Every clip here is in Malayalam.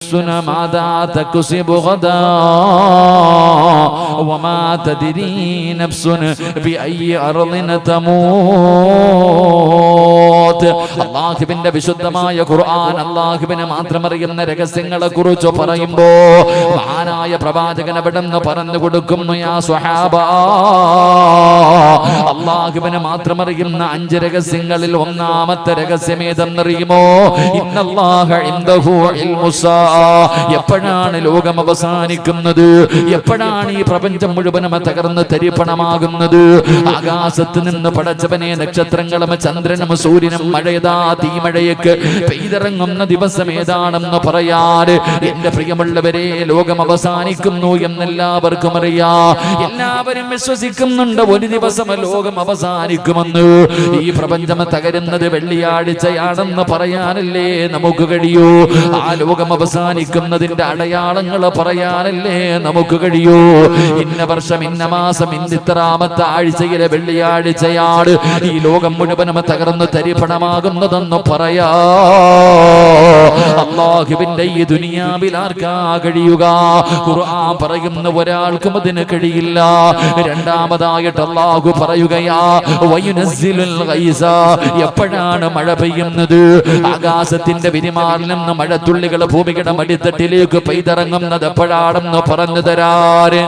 ماذا تكسب غدا وما تدري نفس بأي أرض تموت. അല്ലാഹുവിന്റെ വിശുദ്ധമായ ഖുർആൻ അല്ലാഹുവിനെ മാത്രം അറിയുന്ന രഹസ്യങ്ങളെ കുറിച്ച് പറയുമ്പോൾ മഹാനായ പ്രവാചകൻ അവിടുന്ന് പറഞ്ഞു കൊടുക്കുന്നു, യാ സ്വഹാബ, അല്ലാഹുവിനെ മാത്രം അറിയുന്ന 5 രഹസ്യങ്ങളിൽ ഒന്നാമത്തെ രഹസ്യം ഏതെന്നറിയുമോ? ഇന്നല്ലാഹ ഇൻദഹു ഇൽമുസ്സാ. എപ്പോഴാണ് ലോകം അവസാനിക്കുന്നത്? എപ്പോഴാണ് ഈ പ്രപഞ്ചം മുഴുവനും തകർന്ന് തരിപ്പണമാകുന്നത്? ആകാശത്ത് നിന്ന് പടച്ചവനെ നക്ഷത്രങ്ങളും ചന്ദ്രനും സൂര്യനും മഴയതാ തീമഴയൊക്കെ പെയ്തിറങ്ങുന്ന ദിവസം ഏതാണെന്ന് പറയാറ്. എന്റെ പ്രിയമുള്ളവരെ, ലോകം അവസാനിക്കുന്നു എന്നെല്ലാവർക്കും അറിയാം. എല്ലാവരും വിശ്വസിക്കുന്നുണ്ട് ഒരു ദിവസം ലോകം അവസാനിക്കുമെന്ന്. ഈ പ്രപഞ്ചം തകരുന്നത് വെള്ളിയാഴ്ചയാണെന്ന് പറയാനല്ലേ നമുക്ക് കഴിയൂ? ആ ലോകം അവസാനിക്കുന്നതിന്റെ അടയാളങ്ങൾ പറയാനല്ലേ നമുക്ക് കഴിയൂ? ഇന്ന വർഷം ഇന്ന മാസം ഇന്നിത്രാമത്തെ ആഴ്ചയിലെ വെള്ളിയാഴ്ചയാണ് ഈ ലോകം മുഴുവനും തകർന്ന് തരിപ്പണമാകുന്നതെന്ന് പറയാ. അല്ലാഹുവിന്റെ ഈ ദുനിയാവിൽ ആർക്കാ കഴിയുക? ഖുർആൻ പറയുന്ന ഒരാൾക്കും അതിന് കഴിയില്ല. രണ്ടാമതായിട്ട് അല്ലാഹു പറയുകയാ, വയുനസ്സിലുൽ ഗൈസ. എപ്പോഴാണ് മഴ പെയ്യുന്നത്? ആകാശത്തിന്റെ വിരിമാറിൽ നിന്ന് മഴത്തുള്ളികൾ ഭൂമിയുടെ മടിത്തട്ടിലേക്ക് പെയ്തിറങ്ങുന്നത് എപ്പോഴാണെന്ന് പറഞ്ഞു തരാറ്.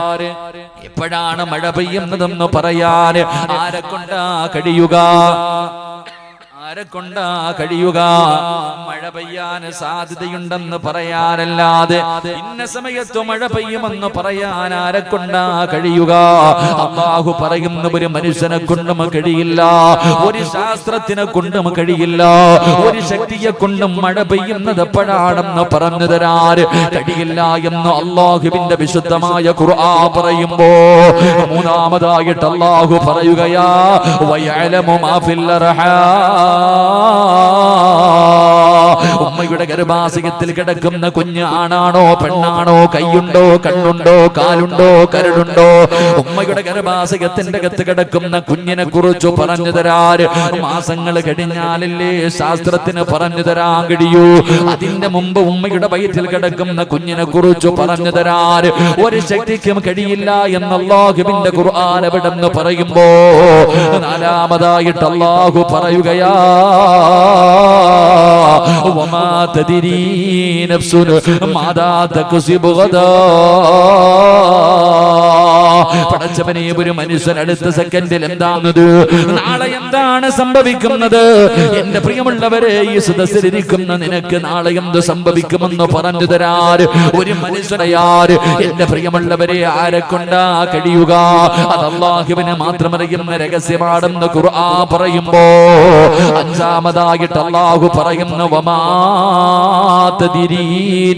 എപ്പോഴാണ് മഴ പെയ്യുന്നതെന്ന് പറയാൻ ആരെക്കൊണ്ടാ കഴിയുക? ആരെക്കൊണ്ടാ കഴിയുക? മഴ പെയ്യാൻ സാധ്യതയുണ്ടെന്ന് പറയാനല്ലാതെ ഇന്ന സമയത്ത് മഴ പെയ്യുമെന്ന് പറയാൻ ആരെക്കൊണ്ടാ കഴിയുക? അല്ലാഹു പറയുന്ന ഒരു മനുഷ്യനെ കൊണ്ടും കഴിയില്ല, ഒരു ശാസ്ത്രത്തിനെ കൊണ്ടും കഴിയില്ല, ഒരു ശക്തിയെ കൊണ്ടും മഴ പെയ്യുന്നത് എപ്പോഴാണെന്ന് പറഞ്ഞു തരാറ് കഴിയില്ല എന്ന് അല്ലാഹുവിന്റെ വിശുദ്ധമായ ഖുർആൻ പറയുമ്പോ മൂന്നാമതായിട്ട് അല്ലാഹു പറയുകയാ, വയഅലമു മാ ഫിൽ അർഹാം. ഉമ്മയുടെ ഗർഭാശയത്തിൽ കിടക്കുന്ന കുഞ്ഞ് ആണാണോ പെണ്ണാണോ, കൈയുണ്ടോ കണ്ണുണ്ടോ കാലുണ്ടോ കരടുണ്ടോ, ഉമ്മയുടെ ഗർഭാശയത്തിന്റെ അകത്ത് കിടക്കുന്ന കുഞ്ഞിനെ കുറിച്ച് പറഞ്ഞു തരാറ് മാസങ്ങൾ കഴിഞ്ഞാലല്ലേ ശാസ്ത്രത്തിന് പറഞ്ഞു തരാൻ കഴിയൂ. അതിന്റെ മുമ്പ് ഉമ്മയുടെ വയറ്റിൽ കിടക്കുന്ന കുഞ്ഞിനെ കുറിച്ച് പറഞ്ഞു തരാറ് ഒരു ശക്തിക്കും കഴിയില്ല എന്ന് അല്ലാഹുവിന്റെ ഖുർആൻ എവിടെന്ന് പറയുമ്പോ നാലാമതായിട്ട് അല്ലാഹു പറയുകയാ, വമാ തദ്രീ നഫ്സുൻ മാദാ തക്സിബു ഗദാ. പടച്ചവനെ, ഒരു മനുഷ്യൻ അടുത്ത സെക്കൻഡിൽ എന്താണത്, നാളെ എന്താണ് സംഭവിക്കുന്നത്? എന്റെ പ്രിയമുള്ളവരെ, ഈ സദസ്സിലിരിക്കുന്ന നിനക്ക് നാളെ എന്ത് സംഭവിക്കുമെന്ന് പറഞ്ഞു തരാറ് ഒരു മനുഷ്യനെയാര് എന്റെ പ്രിയമുള്ളവരെ ആരെക്കൊണ്ടാ കഴിയുക? അത് അല്ലാഹുവിനെ മാത്രം അറിയുന്ന രഹസ്യമാണെന്ന് ഖുർആൻ പറയുമ്പോ അഞ്ചാമതായിട്ട് അല്ലാഹു പറയുന്നു, വമാ തദ്രീ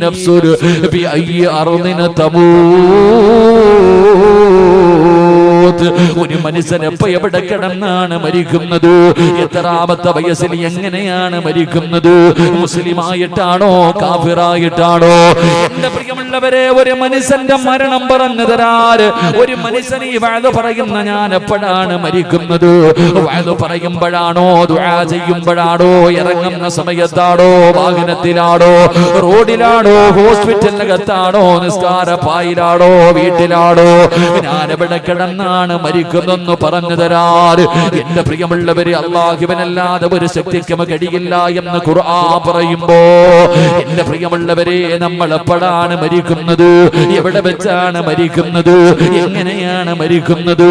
നഫ്സുൻ ബിഅയ്യി അർദിൻ തമൂത്. ഒരു മനുഷ്യൻ എപ്പോ എവിടെ കിടന്നാണ് മരിക്കുന്നത്? എത്രാമത്തെ വയസ്സിൽ എങ്ങനെയാണ് മരിക്കുന്നത്? മുസ്ലിമായിട്ടാണോ കാഫിറായിട്ടാണോ? എന്റെ പ്രിയമുള്ളവരെ, ഒരു മനുഷ്യന്റെ മരണം പറഞ്ഞു തരാറ് ഒരു മനുഷ്യൻ ഈ വഅദ് പറയുന്ന ഞാൻ എപ്പോഴാണ് മരിക്കുന്നത്? വഅദ് പറയുമ്പോഴാണോ, ദുആ ചെയ്യുമ്പോഴാണോ, ഇറങ്ങുന്ന സമയത്താണോ, വാഹനത്തിലാണോ, റോഡിലാണോ, ഹോസ്പിറ്റലിനകത്താണോ, നിസ്കാര പായിലാണോ, വീട്ടിലാണോ, ഞാൻ എവിടെ കിടന്നാണ് മരിക്കുന്നെന്ന് പറഞ്ഞു തരാറ് എന്റെ പ്രിയമുള്ളവര് അല്ലാഹുവിനല്ലാതെ ഒരു ശക്തിക്കും കഴിയില്ല എന്ന് ഖുർആൻ പറയുമ്പോ എന്റെ പ്രിയമുള്ളവരെ, നമ്മൾ എപ്പോഴാണ് മരിക്കുന്നത്? എവിടെ വെച്ചാണ് മരിക്കുന്നത്? എങ്ങനെയാണ് മരിക്കുന്നത്?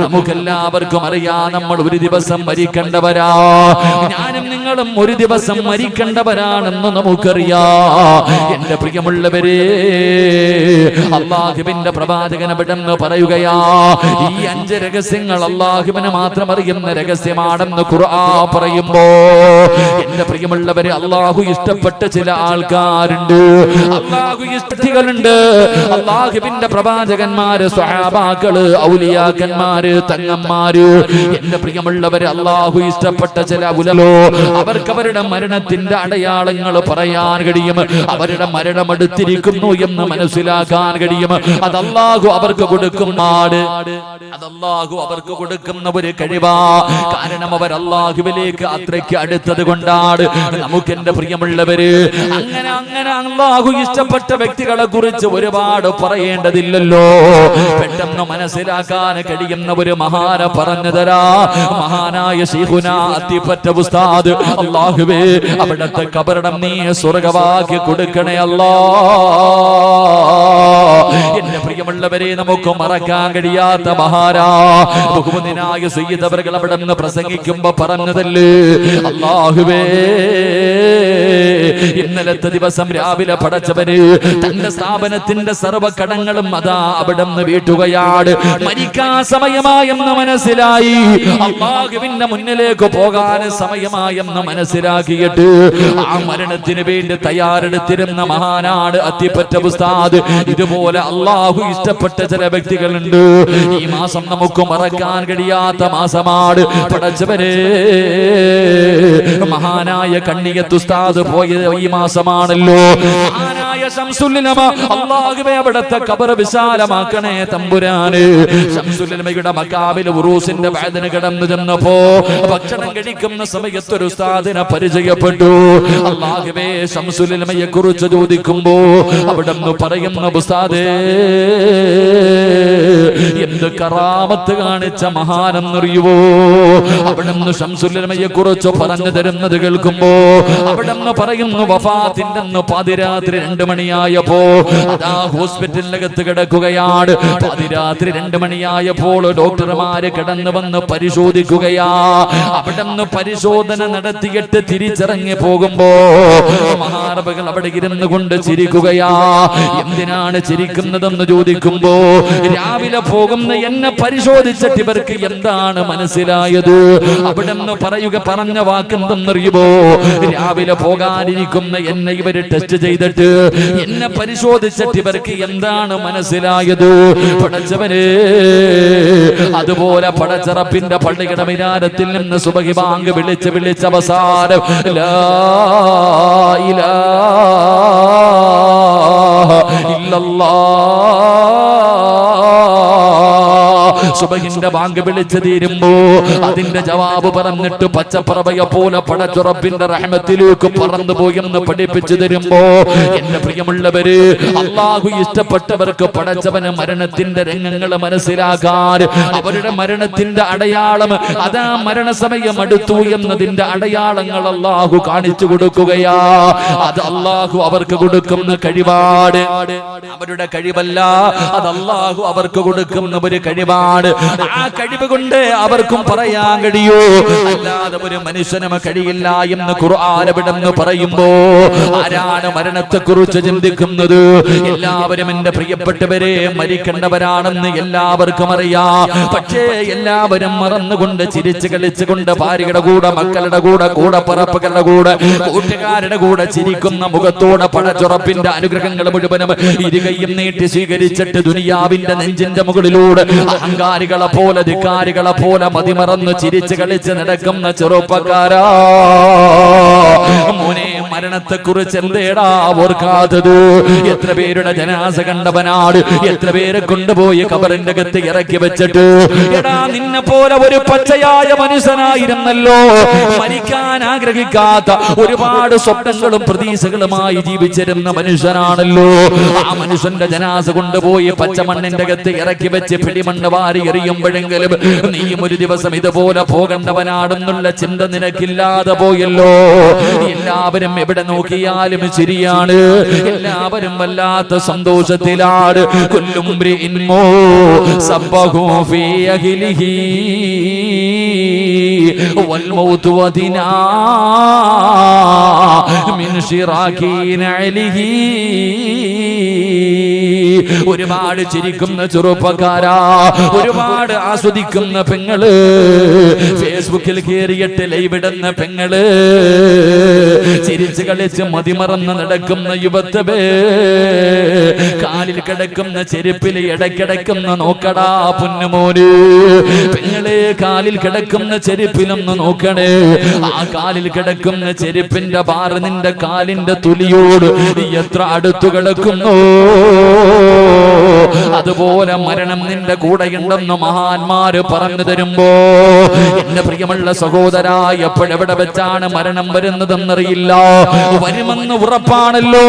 നമുക്കെല്ലാവർക്കും അറിയാം, നമ്മൾ ഒരു ദിവസം മരിക്കേണ്ടവരാ. ഞാനും നിങ്ങളും ഒരു ദിവസം മരിക്കേണ്ടവരാണെന്ന് നമുക്കറിയാം. എന്റെ പ്രിയമുള്ളവരെ, അല്ലാഹുവിന്റെ പ്രവാചകൻ അവിടെന്ന് പറയുകയാ, ഈ 5 രഹസ്യങ്ങൾ അല്ലാഹുവിനെ മാത്രം അറിയുന്ന രഹസ്യമാണെന്ന് ഖുർആൻ പറയുമ്പോ എന്റെ പ്രിയമുള്ളവരെ, അല്ലാഹു ഇഷ്ടപ്പെട്ട ചില ആൾക്കാരുണ്ട്, അല്ലാഹു ഇഷ്ടങ്ങളുണ്ട്. അല്ലാഹുവിന്റെ പ്രവാചകന്മാര്, സ്വഹാബാക്കള്, ഔലിയാക്കന്മാര്, തങ്ങന്മാര്, എന്റെ പ്രിയമുള്ളവരെ, അല്ലാഹു ഇഷ്ടപ്പെട്ട ചില ഉലലോ അവർക്ക് അവരുടെ മരണത്തിന്റെ അടയാളങ്ങൾ പറയാൻ കഴിയും. അവരുടെ മരണം അടുത്തിരിക്കുന്നു എന്ന് മനസ്സിലാക്കാൻ കഴിയും. അത് അല്ലാഹു അവർക്ക് കൊടുക്കും. അത് അല്ലാഹു അവർക്ക് കൊടുക്കുന്ന ഒരു കഴിവാ. കാരണം അവർ അല്ലാഹുവിലേക്ക് അത്രയ്ക്ക് അടുത്തത് കൊണ്ടാണ്. നമുക്ക് എന്റെ പ്രിയമുള്ളവര് അങ്ങനെ അങ്ങനെ അല്ലാഹു ഇഷ്ടപ്പെട്ട വ്യക്തികളെ കുറിച്ച് ഒരുപാട് പറയേണ്ടതില്ലല്ലോ. പെട്ടെന്ന് മനസ്സിലാക്കാൻ കഴിയുന്ന ഒരു മഹാന പറഞ്ഞു തരാ. മഹാനായ ശൈഖുനാ അത്തിപ്പറ്റ ഉസ്താദ്, അല്ലാഹുവേ അവിടത്തെ ഖബറിടം നീ സ്വർഗ്ഗമാക്കി കൊടുക്കണേ അല്ലാ. എന്റെ പ്രിയമുള്ളവരെ നമുക്ക് മറക്കാൻ കഴിയാത്ത മഹാരാ ബഹുമാനായ സയ്യിദ് അവர்கள் അവിടെ നിന്ന് പ്രസംഗിക്കുമ്പോ പറഞ്ഞതല്ലേ, അല്ലാഹുവേ ഇന്നലത്തെ ദിവസം രാവിലെ പടച്ചവന് തന്റെ സ്ഥാപനത്തിന്റെ സർവ്വ കടങ്ങളും അതാ അവിടെ നിന്ന് വീട്ടുകയാണ്. മരിക്കാൻ സമയമായെന്ന് മനസ്സിലായി, അല്ലാഹുവിന്റെ മുന്നിലേക്ക് പോകാൻ സമയമായെന്ന് മനസ്സിലാക്കിയിട്ട് ആ മരണത്തിന് വേണ്ടി തയ്യാറെടുത്തിരുന്ന മഹാനാണ് അത്തിപ്പറ്റ ഉസ്താദ്. ഇതുപോലെ അല്ലാഹു ഇഷ്ടപ്പെട്ട ചില വ്യക്തികളുണ്ട്. ഈ മാസം നമുക്ക് മറക്കാൻ കഴിയാത്ത മാസമാണ്. പടച്ചവരെ മഹാനായ കണ്ണിയത്ത് ഉസ്താദ് പോയ ഈ മാസമാണല്ലോ. മഹാനായ ശംസുൽ ഉലമ, അല്ലാഹുവേ അവിടത്തെ ഖബർ വിശാലമാക്കണേ തമ്പുരാന്. ശംസുൽ ഉലമയുടെ മഖാമിൽ ഉറൂസിന്റെ വേദന കിടന്നു ചെന്നപ്പോ ഭക്ഷണം കഴിക്കുന്ന സമയത്ത് ഒരു ഉസ്താദിനെ പരിചയപ്പെട്ടു. അല്ലാഹുവേ ശംസുൽ ഉലമയെ കുറിച്ച് ചോദിക്കുമ്പോ അവിടുന്ന് പറയുന്ന ഉസ്താദേ എന്ത് കറാമത്ത് കാണിച്ച മഹാനെന്നറിയുവോ. അവിടുന്ന് ശംസുൽ ഉലമയെ കുറിച്ച് പറഞ്ഞു തരുന്നത് കേൾക്കുമ്പോ അവിടുന്ന് പറയുന്നു, വഫാത്തിന്റെ അന്ന് പാതിരാത്രി 2 മണിയായപ്പോ അതാ ഹോസ്പിറ്റലിനകത്ത് കിടക്കുകയാണ്. പാതിരാത്രി 2 മണിയായപ്പോൾ ഡോക്ടർമാര് കിടന്നു വന്ന് പരിശോധിക്കുകയാ. അവിടുന്ന് പരിശോധന നടത്തിയിട്ട് തിരിച്ചിറങ്ങി പോകുമ്പോ മഹാനബികൾ അവിടെ ഇരുന്നു കൊണ്ട് ചിരിക്കുകയാ. എന്തിനാണ് ചിരിക്കുന്നതെന്ന് ചോദിക്കുമ്പോ രാവിലെ പോകുന്ന എന്നെ പരിശോധിച്ചിട്ട് ഇവർക്ക് എന്താണ് മനസ്സിലായത്? അവിടുന്ന് പറഞ്ഞ വാക്കെന്തെന്നറിയുമോ? രാവിലെ പോകാനിരിക്കുന്ന എന്നെ ഇവര് ടെസ്റ്റ് ചെയ്തിട്ട് എന്നെ പരിശോധിച്ചിട്ട് ഇവർക്ക് എന്താണ് മനസ്സിലായത്? പടച്ചവനെ, അതുപോലെ പടച്ചറപ്പിന്റെ പള്ളിയുടെ മിനാരത്തിൽ നിന്ന് സുബഹി ബാങ്ക് വിളിച്ച് അവസാനം ലാ ഇലാഹ ഇല്ലല്ലാഹ് സുബഹിന്റെ ബാങ്ക് വിളിച്ചു തീരുമ്പോ അതിന്റെ ജവാബ് പറഞ്ഞിട്ട് പച്ചപ്പറവയെ പോലെ പടച്ചുറപ്പിന്റെ റഹ്മത്തിലേക്ക് പറന്നു പോയെന്ന് പഠിപ്പിച്ചു തരുമ്പോ എന്റെ പ്രിയമുള്ളവര്, അല്ലാഹു ഇഷ്ടപ്പെട്ടവർക്ക് പടച്ചവന് മരണത്തിന്റെ രംഗങ്ങൾ മനസ്സിലാക്കാൻ, അവരുടെ മരണത്തിന്റെ അടയാളം അതാ മരണസമയം അടുത്തു എന്നതിന്റെ അടയാളങ്ങൾ അല്ലാഹു കാണിച്ചു കൊടുക്കുകയാ. അത് അല്ലാഹു അവർക്ക് കൊടുക്കുന്ന കഴിവാണ്. അവരുടെ കഴിവല്ല, അത് അല്ലാഹു അവർക്ക് കൊടുക്കുന്ന ഒരു കഴിവാണ്. ആ കഴിവ് കൊണ്ട് അവർക്കും പറയാൻ കഴിയൂ, അല്ലാതെ ഒരു മനുഷ്യനും കഴിയില്ല എന്ന് ഖുർആൻ എന്ന് പറയുമ്പോ ആരാണ് മരണത്തെ കുറിച്ച് ചിന്തിക്കുന്നത്? എല്ലാവരും എന്റെ പ്രിയപ്പെട്ടവരെ മരിക്കേണ്ടവരാണെന്ന് എല്ലാവർക്കും അറിയാം. പക്ഷേ എല്ലാവരും മറന്നുകൊണ്ട് ചിരിച്ച് കളിച്ചുകൊണ്ട് ഭാര്യയുടെ കൂടെ, മക്കളുടെ കൂടെ, കൂടപ്പറപ്പുകളുടെ കൂടെ, കൂട്ടുകാരുടെ കൂടെ ചിരിക്കുന്ന മുഖത്തോടെ പടച്ചുറപ്പിന്റെ അനുഗ്രഹങ്ങൾ മുഴുവനും ഇരുകയും നീട്ടി സ്വീകരിച്ചിട്ട് ദുനിയാവിന്റെ നെഞ്ചിന്റെ മുകളിലൂടെ അഹങ്കാരികളെ പോലെ, ധിക്കാരികളെ പോലെ മതിമറന്ന് ചിരിച്ച് കളിച്ച് നടക്കുന്ന ചെറുപ്പക്കാരാ, മോനെ മരണത്തെ കുറിച്ച് എന്തേടാ ഓർക്കാത്തത്? എത്ര പേരുടെ ജനാസ കണ്ടവനാട്, എത്ര പേരെ കൊണ്ടുപോയി ഖബറിന്റെ അകത്ത് ഇറക്കി വെച്ചിട്ട്, എടാ നിന്നെ പോലെ ഒരു പച്ചയായ മനുഷ്യനായിരുന്നല്ലോ, മരിക്കാൻ ആഗ്രഹിക്കാത്ത ഒരുപാട് സ്വപ്നങ്ങളും പ്രതീക്ഷകളുമായി ജീവിച്ചിരുന്ന മനുഷ്യനാണല്ലോ. ആ മനുഷ്യന്റെ ജനാസ കൊണ്ടുപോയി പച്ചമണ്ണിന്റെ അകത്ത് ഇറക്കി വെച്ച് പിടിമണ്ണ് വാരി എറിയുമ്പോഴെങ്കിലും നീയും ഒരു ദിവസം ഇതുപോലെ പോകേണ്ടവനാണെന്നുള്ള ചിന്ത നിനക്കില്ലാതെ പോയല്ലോ. എല്ലാവരും എവിടെ നോക്കിയാലും ശരിയാണ്, എല്ലാവരും വല്ലാത്ത സന്തോഷത്തിലാണ്. കുല്ലും മ്രിഇൻ സബ്ബഹു ഫീ അഹ്ലിഹി വൽ മൗതു വദിനാ മിൻ ശിറാകി നഅലിഹി. ഒരുപാട് ചിരിക്കുന്ന ചെറുപ്പക്കാരാ, ഒരുപാട് ആസ്വദിക്കുന്ന പെങ്ങള്, ഫേസ്ബുക്കിൽ കയറിയിട്ട് ലൈവിടുന്ന പെങ്ങള്, ചിരിച്ച് കളിച്ച് മതിമറന്ന് നടക്കുന്ന യുവത്വേ, കാലിൽ കിടക്കുന്ന ചെരുപ്പിൽ ഇടയ്ക്കിടയ്ക്കൊന്ന് നോക്കടാ പൊന്നുമോന്. പെങ്ങളെ, കാലിൽ കിടക്കുന്ന ചെരുപ്പിലൊന്ന് നോക്കണേ. ആ കാലിൽ കിടക്കുന്ന ചെരുപ്പിന്റെ ബാറ് നിന്റെ കാലിന്റെ തുലിയോട് എത്ര അടുത്തു കിടക്കുന്നു. അതുപോലെ മരണം നിന്റെ കൂടെയുണ്ടെന്ന് മഹാന്മാര് പറഞ്ഞു തരുമ്പോ എന്റെ പ്രിയമുള്ള സഹോദരാ, എപ്പോഴെവിടെ വെച്ചാണ് മരണം വരുന്നതെന്നറിയില്ല. വരുമെന്ന് ഉറപ്പാണല്ലോ.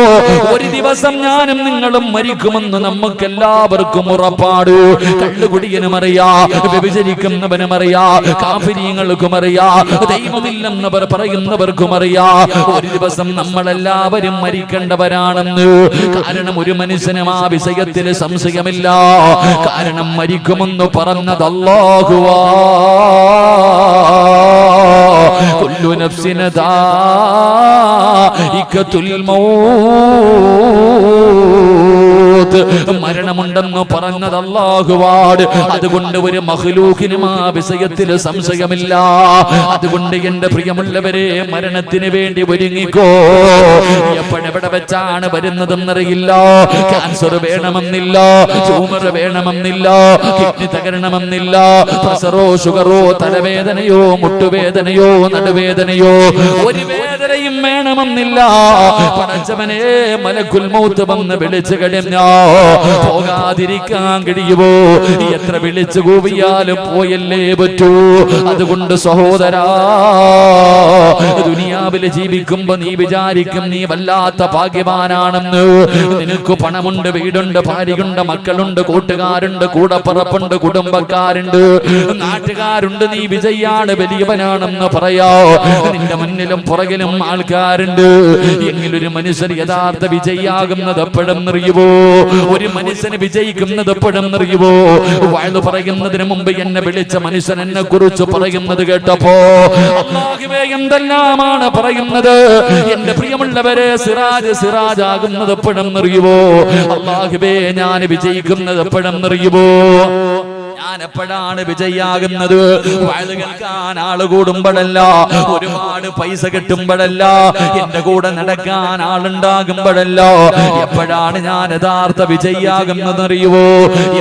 ഒരു ദിവസം ഞാനും നിങ്ങളും മരിക്കുമെന്ന് നമുക്ക് എല്ലാവർക്കും ഉറപ്പാട്. കള്ളുകുടിയനും അറിയാ, വ്യഭിചരിക്കുന്നവനും അറിയാ, കാഫിരീങ്ങൾക്കും അറിയാ, ദൈവമില്ലെന്നവർ പറയുന്നവർക്കും അറിയാ, ഒരു ദിവസം നമ്മളെല്ലാവരും മരിക്കേണ്ടവരാണെന്ന്. കാരണം ഒരു മനുഷ്യനും ആ വിഷയത്തിൽ സംശയമില്ല. കാരണം മരിക്കുമെന്ന് പറഞ്ഞത് അല്ലാഹുവാ. കുല്ലു നഫ്സിൻ ദാഇഖത്തുൽ മൗത്ത്. മരണമുണ്ടെന്ന് പറഞ്ഞത് അല്ലാഹുവാണ്. അതുകൊണ്ട് ഒരു മഖ്ലൂഖിനും ആ വിഷയത്തിൽ സംശയമില്ല. അതുകൊണ്ട് എന്റെ പ്രിയമുള്ളവരെ, മരണത്തിന് വേണ്ടി ഒരുങ്ങിക്കോ. എപ്പോഴെവിടെ വെച്ചാണ് വരുന്നതെന്നറിയില്ല. ക്യാൻസർ വേണമെന്നില്ല, ട്യൂമർ വേണമെന്നില്ല, കിഡ്നി തകരണമെന്നില്ല, പ്രഷറോ ഷുഗറോ തലവേദനയോ മുട്ടുവേദനയോ നടുവേദനയോ ഒരു വേദനയും വേണമെന്നില്ല. പടച്ചവനെ, മലക്കുൽ മൗത്ത് വന്ന് വിളിച്ചു കഴിഞ്ഞാ പോകാതിരിക്കാൻ കഴിയുമോ? എത്ര വിളിച്ചു കൂവിയാലും പോയല്ലേ പറ്റൂ. അതുകൊണ്ട് സഹോദരാ, ദുനിയാവിൽ ജീവിക്കുമ്പോ നീ വിചാരിക്കും നീ വല്ലാത്ത ഭാഗ്യവാനാണെന്ന്. നിനക്ക് പണമുണ്ട്, വീടുണ്ട്, ഭാര്യയുണ്ട്, മക്കളുണ്ട്, കൂട്ടുകാരുണ്ട്, കൂടപ്പറപ്പുണ്ട്, കുടുംബക്കാരുണ്ട്, നാട്ടുകാരുണ്ട്. നീ വിജയാണ്, വലിയവനാണെന്ന് പറയാ. നിന്റെ മുന്നിലും പുറകിലും ആൾക്കാരുണ്ട്. എങ്കിലൊരു മനുഷ്യൻ യഥാർത്ഥ വിജയിയാകുന്നത് എപ്പോഴെന്നറിയുവോ? ഒരു മനുഷ്യന് വിജയിക്കുന്നത് എപ്പോഴെന്നറിയുവോ? വയലു പറയുന്നതിന് മുമ്പ് എന്നെ വിളിച്ച മനുഷ്യൻ എന്നെ കുറിച്ച് പറയുന്നത് കേട്ടപ്പോ അല്ലാഹുവേ, എന്തെല്ലാമാണ് പറയുന്നത്. എന്റെ പ്രിയമുള്ളവരെ, സിറാജ് ആകുന്നത് എപ്പോഴെന്നറിയുവോ? അല്ലാഹുവേ, ഞാൻ വിജയിക്കുന്നത് എപ്പോഴെന്നറിയുവോ? ഞാൻ എപ്പോഴാണ് വിജയിയാകുന്നത്? വയല് കേൾക്കാൻ ആള് കൂടുമ്പോഴല്ല, ഒരുപാട് പൈസ കിട്ടുമ്പോഴല്ല, എന്റെ കൂടെ നടക്കാൻ ആളുണ്ടാകുമ്പോഴല്ല. എപ്പോഴാണ് ഞാൻ യഥാർത്ഥ വിജയിയാകുന്നതെന്നറിയുവോ?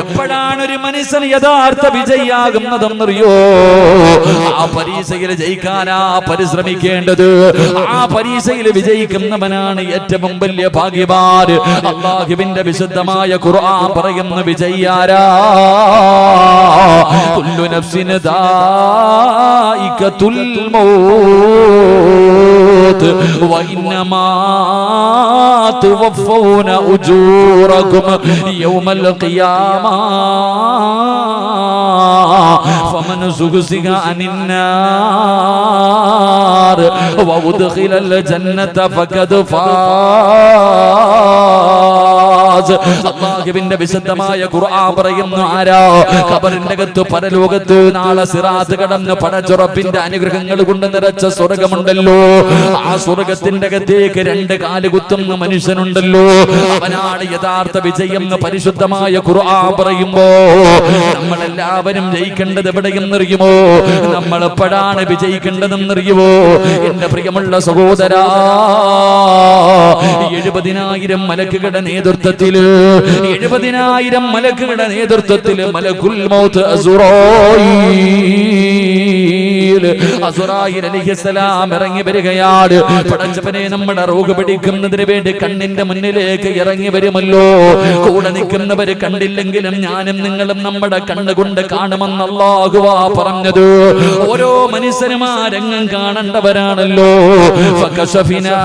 എപ്പോഴാണ് ഒരു മനുഷ്യൻ യഥാർത്ഥ വിജയിയാകുന്നതെന്നറിയോ? ആ പരീക്ഷയിൽ ജയിക്കാനാ പരിശ്രമിക്കേണ്ടത്. ആ പരീക്ഷയിൽ വിജയിക്കുന്നവനാണ് ഏറ്റവും വലിയ ഭാഗ്യവാൻ. അല്ലാഹുവിന്റെ വിശുദ്ധമായ ഖുർആൻ പറയുന്ന വിജയിയാരാ? കുല്ലു നഫ്സിൻ ദാഇഖത്തുൽ മൗത്ത് വഇന്നമാ തുവഫൗന ഉജൂറകും യൗമൽ ഖിയാമ ഫമൻ സുഗ്സിക അനിന്നാർ വഉദ്ഖിലൽ ജന്നത ഫഖദ് ഫാസ്. അല്ലാഹുവിന്റെ വിശുദ്ധമായ ഖുർആൻ പറയുന്നു, ആരാ ഖബറിന്റെ അകത്ത് പരലോകത്ത് നാളെ സിറാത്ത് കടന്ന് പടച്ചുറപ്പിന്റെ അനുഗ്രഹങ്ങൾ കൊണ്ട് നിറച്ച സ്വർഗമുണ്ടല്ലോ. ആ സ്വർഗത്തിന്റെ അകത്തേക്ക് രണ്ട് കാല് കുത്തുന്ന മനുഷ്യനുണ്ടല്ലോ. അവനാണ് യഥാർത്ഥ വിജയം എന്ന് പരിശുദ്ധമായ ഖുർആൻ പറയുമ്പോ നമ്മളെല്ലാവരും ജയിക്കേണ്ടത് എവിടെയെന്നറിയുമോ? നമ്മൾ എപ്പോഴാണ് വിജയിക്കേണ്ടതെന്നറിയുമോ? എന്റെ പ്രിയമുള്ള സഹോദരാ, 70,000 മലക്കുകളുടെ നേതൃത്വത്തിൽ 70,000 മലക്കുകളുടെ നേതൃത്വത്തിൽ മലക്കുൽ മൗത്ത് അസുറായിൽ അലൈഹിസ്സലാം ഇറങ്ങി വരികയാണ്. പടച്ചവനെ, നമ്മുടെ റൂഹ് പിടിക്കുന്നതിന് വേണ്ടി കണ്ണിന്റെ മുന്നിലേക്ക് ഇറങ്ങി വരുമല്ലോ. കൂടെ നിൽക്കുന്നവര് കണ്ടില്ലെങ്കിലും ഞാനും നിങ്ങളും നമ്മുടെ കണ്ണുകൊണ്ട് കാണുമെന്ന് അല്ലാഹുവാ പറഞ്ഞത്. ഓരോ മനുഷ്യനും ആ രംഗം കാണേണ്ടവരാണല്ലോ. ഫകശഫിനാ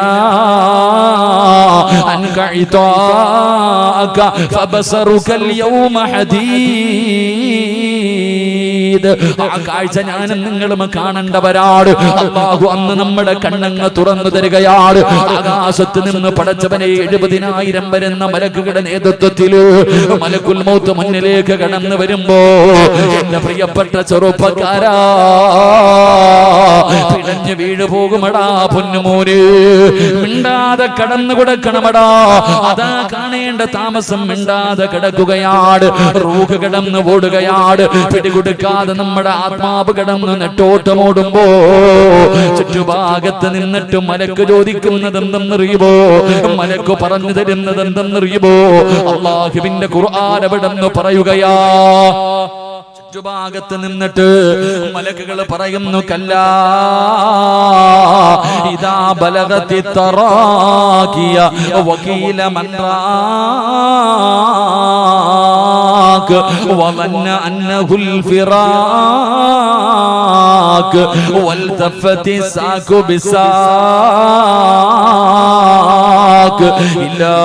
അൻക ഇതാഅക ഫബസറുകൽ യൗമ ഹദീദ്. ആ കാഴ്ച ഞാനും നിങ്ങളും കാണേണ്ടവരാണ്. അല്ലാഹു അന്ന് നമ്മുടെ കണ്ണങ്ങ് തുറന്നു തരികയാണ്. ആകാശത്ത് നിന്ന് പടച്ചവനെ 70,000 വരുന്ന മലക്കുകളുടെ നേതൃത്വത്തിൽ മലക്കുൽ മൗത്ത് മുന്നിലേക്ക് കടന്നു വരുമ്പോ എന്റെ പ്രിയപ്പെട്ട ചെറുപ്പക്കാരാ, പിടഞ്ഞു വീഴു പോകുമടാ പൊന്നുമോര്. മിണ്ടാതെ കടന്നു കൊടുക്കണമടാ. അതാ കാണേണ്ട താമസം മിണ്ടാതെ കിടക്കുകയാണ്. റൂഹ് കിടന്ന് ഓടുകയാണ്. പിടികൊടുക്കാതെ നമ്മുടെ ആത്മാവ് കിടന്ന് നെട്ടോട്ടമോടുമ്പോ ചുറ്റുഭാഗത്ത് നിന്നിട്ട് മലക്ക് ചോദിക്കുന്നത് എന്തെന്നറിയുമോ? മലക്ക് പറഞ്ഞു തരുന്നത് എന്തെന്നറിയുമോ? അല്ലാഹുവിന്റെ ഖുർആൻ എവിടെന്ന് പറയുകയാ. ചുറ്റുഭാഗത്ത് നിന്നിട്ട് മലക്കുകൾ പറയുന്നു, കല്ലാ ഇദാ ബലഗതി തറാഖിയ വകീല മൻ റാ وظن أنه الفراق والتفت الساق بالساق إلى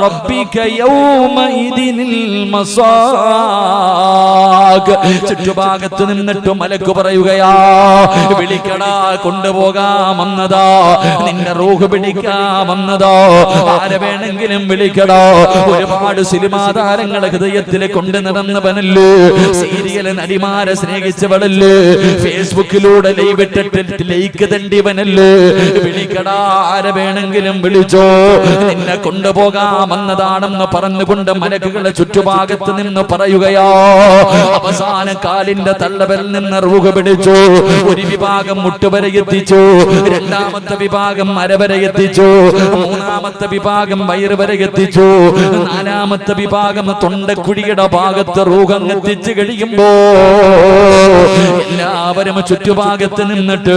ربك يومئذ المساق. ചുറ്റുഭാഗത്ത് നിന്നിട്ട് മലക്ക് പറയുകയാ, വിളിക്കടാ, കൊണ്ടുപോകാമെന്നതാ, നിന്റെ റൂഹ് പിടിക്കാമെന്നതോ, ആരെ വേണമെങ്കിലും വിളിക്കടോ. ഒരുപാട് സിനിമാ താരങ്ങളെ ഹൃദയത്തിൽ കൊണ്ടു നടന്നവനല്ലേ, സീരിയൽ നടിമാരെ സ്നേഹിച്ചവളല്ലേ, ഫേസ്ബുക്കിലൂടെ ലൈവ് ഇട്ടിട്ട് ലൈക്ക് തണ്ടിവനല്ലേ, വിളിക്കടാ, ആരെ വേണമെങ്കിലും വിളിച്ചോ, നിന്നെ കൊണ്ടുപോകാമെന്നതാണെന്ന് പറഞ്ഞുകൊണ്ട് മലക്കുകളെ ചുറ്റുഭാഗത്ത് നിന്ന് പറയുകയോ. അവസാന കാലിന്റെ തള്ളവരിൽ നിന്ന് റൂഹ് പിടിച്ചു. ഒരു വിഭാഗം മുട്ടുവരെ എത്തിച്ചു, രണ്ടാമത്തെ വിഭാഗം അരവരെ എത്തിച്ചു, മൂന്നാമത്തെ വിഭാഗം വയറ് വരെ എത്തിച്ചു, നാലാമത്തെ വിഭാഗം തൊണ്ടക്കുഴിയുടെ ഭാഗത്ത് റൂഹം എത്തിച്ചു കഴിയുമ്പോ എല്ലാവരും ചുറ്റുഭാഗത്ത് നിന്നിട്ട്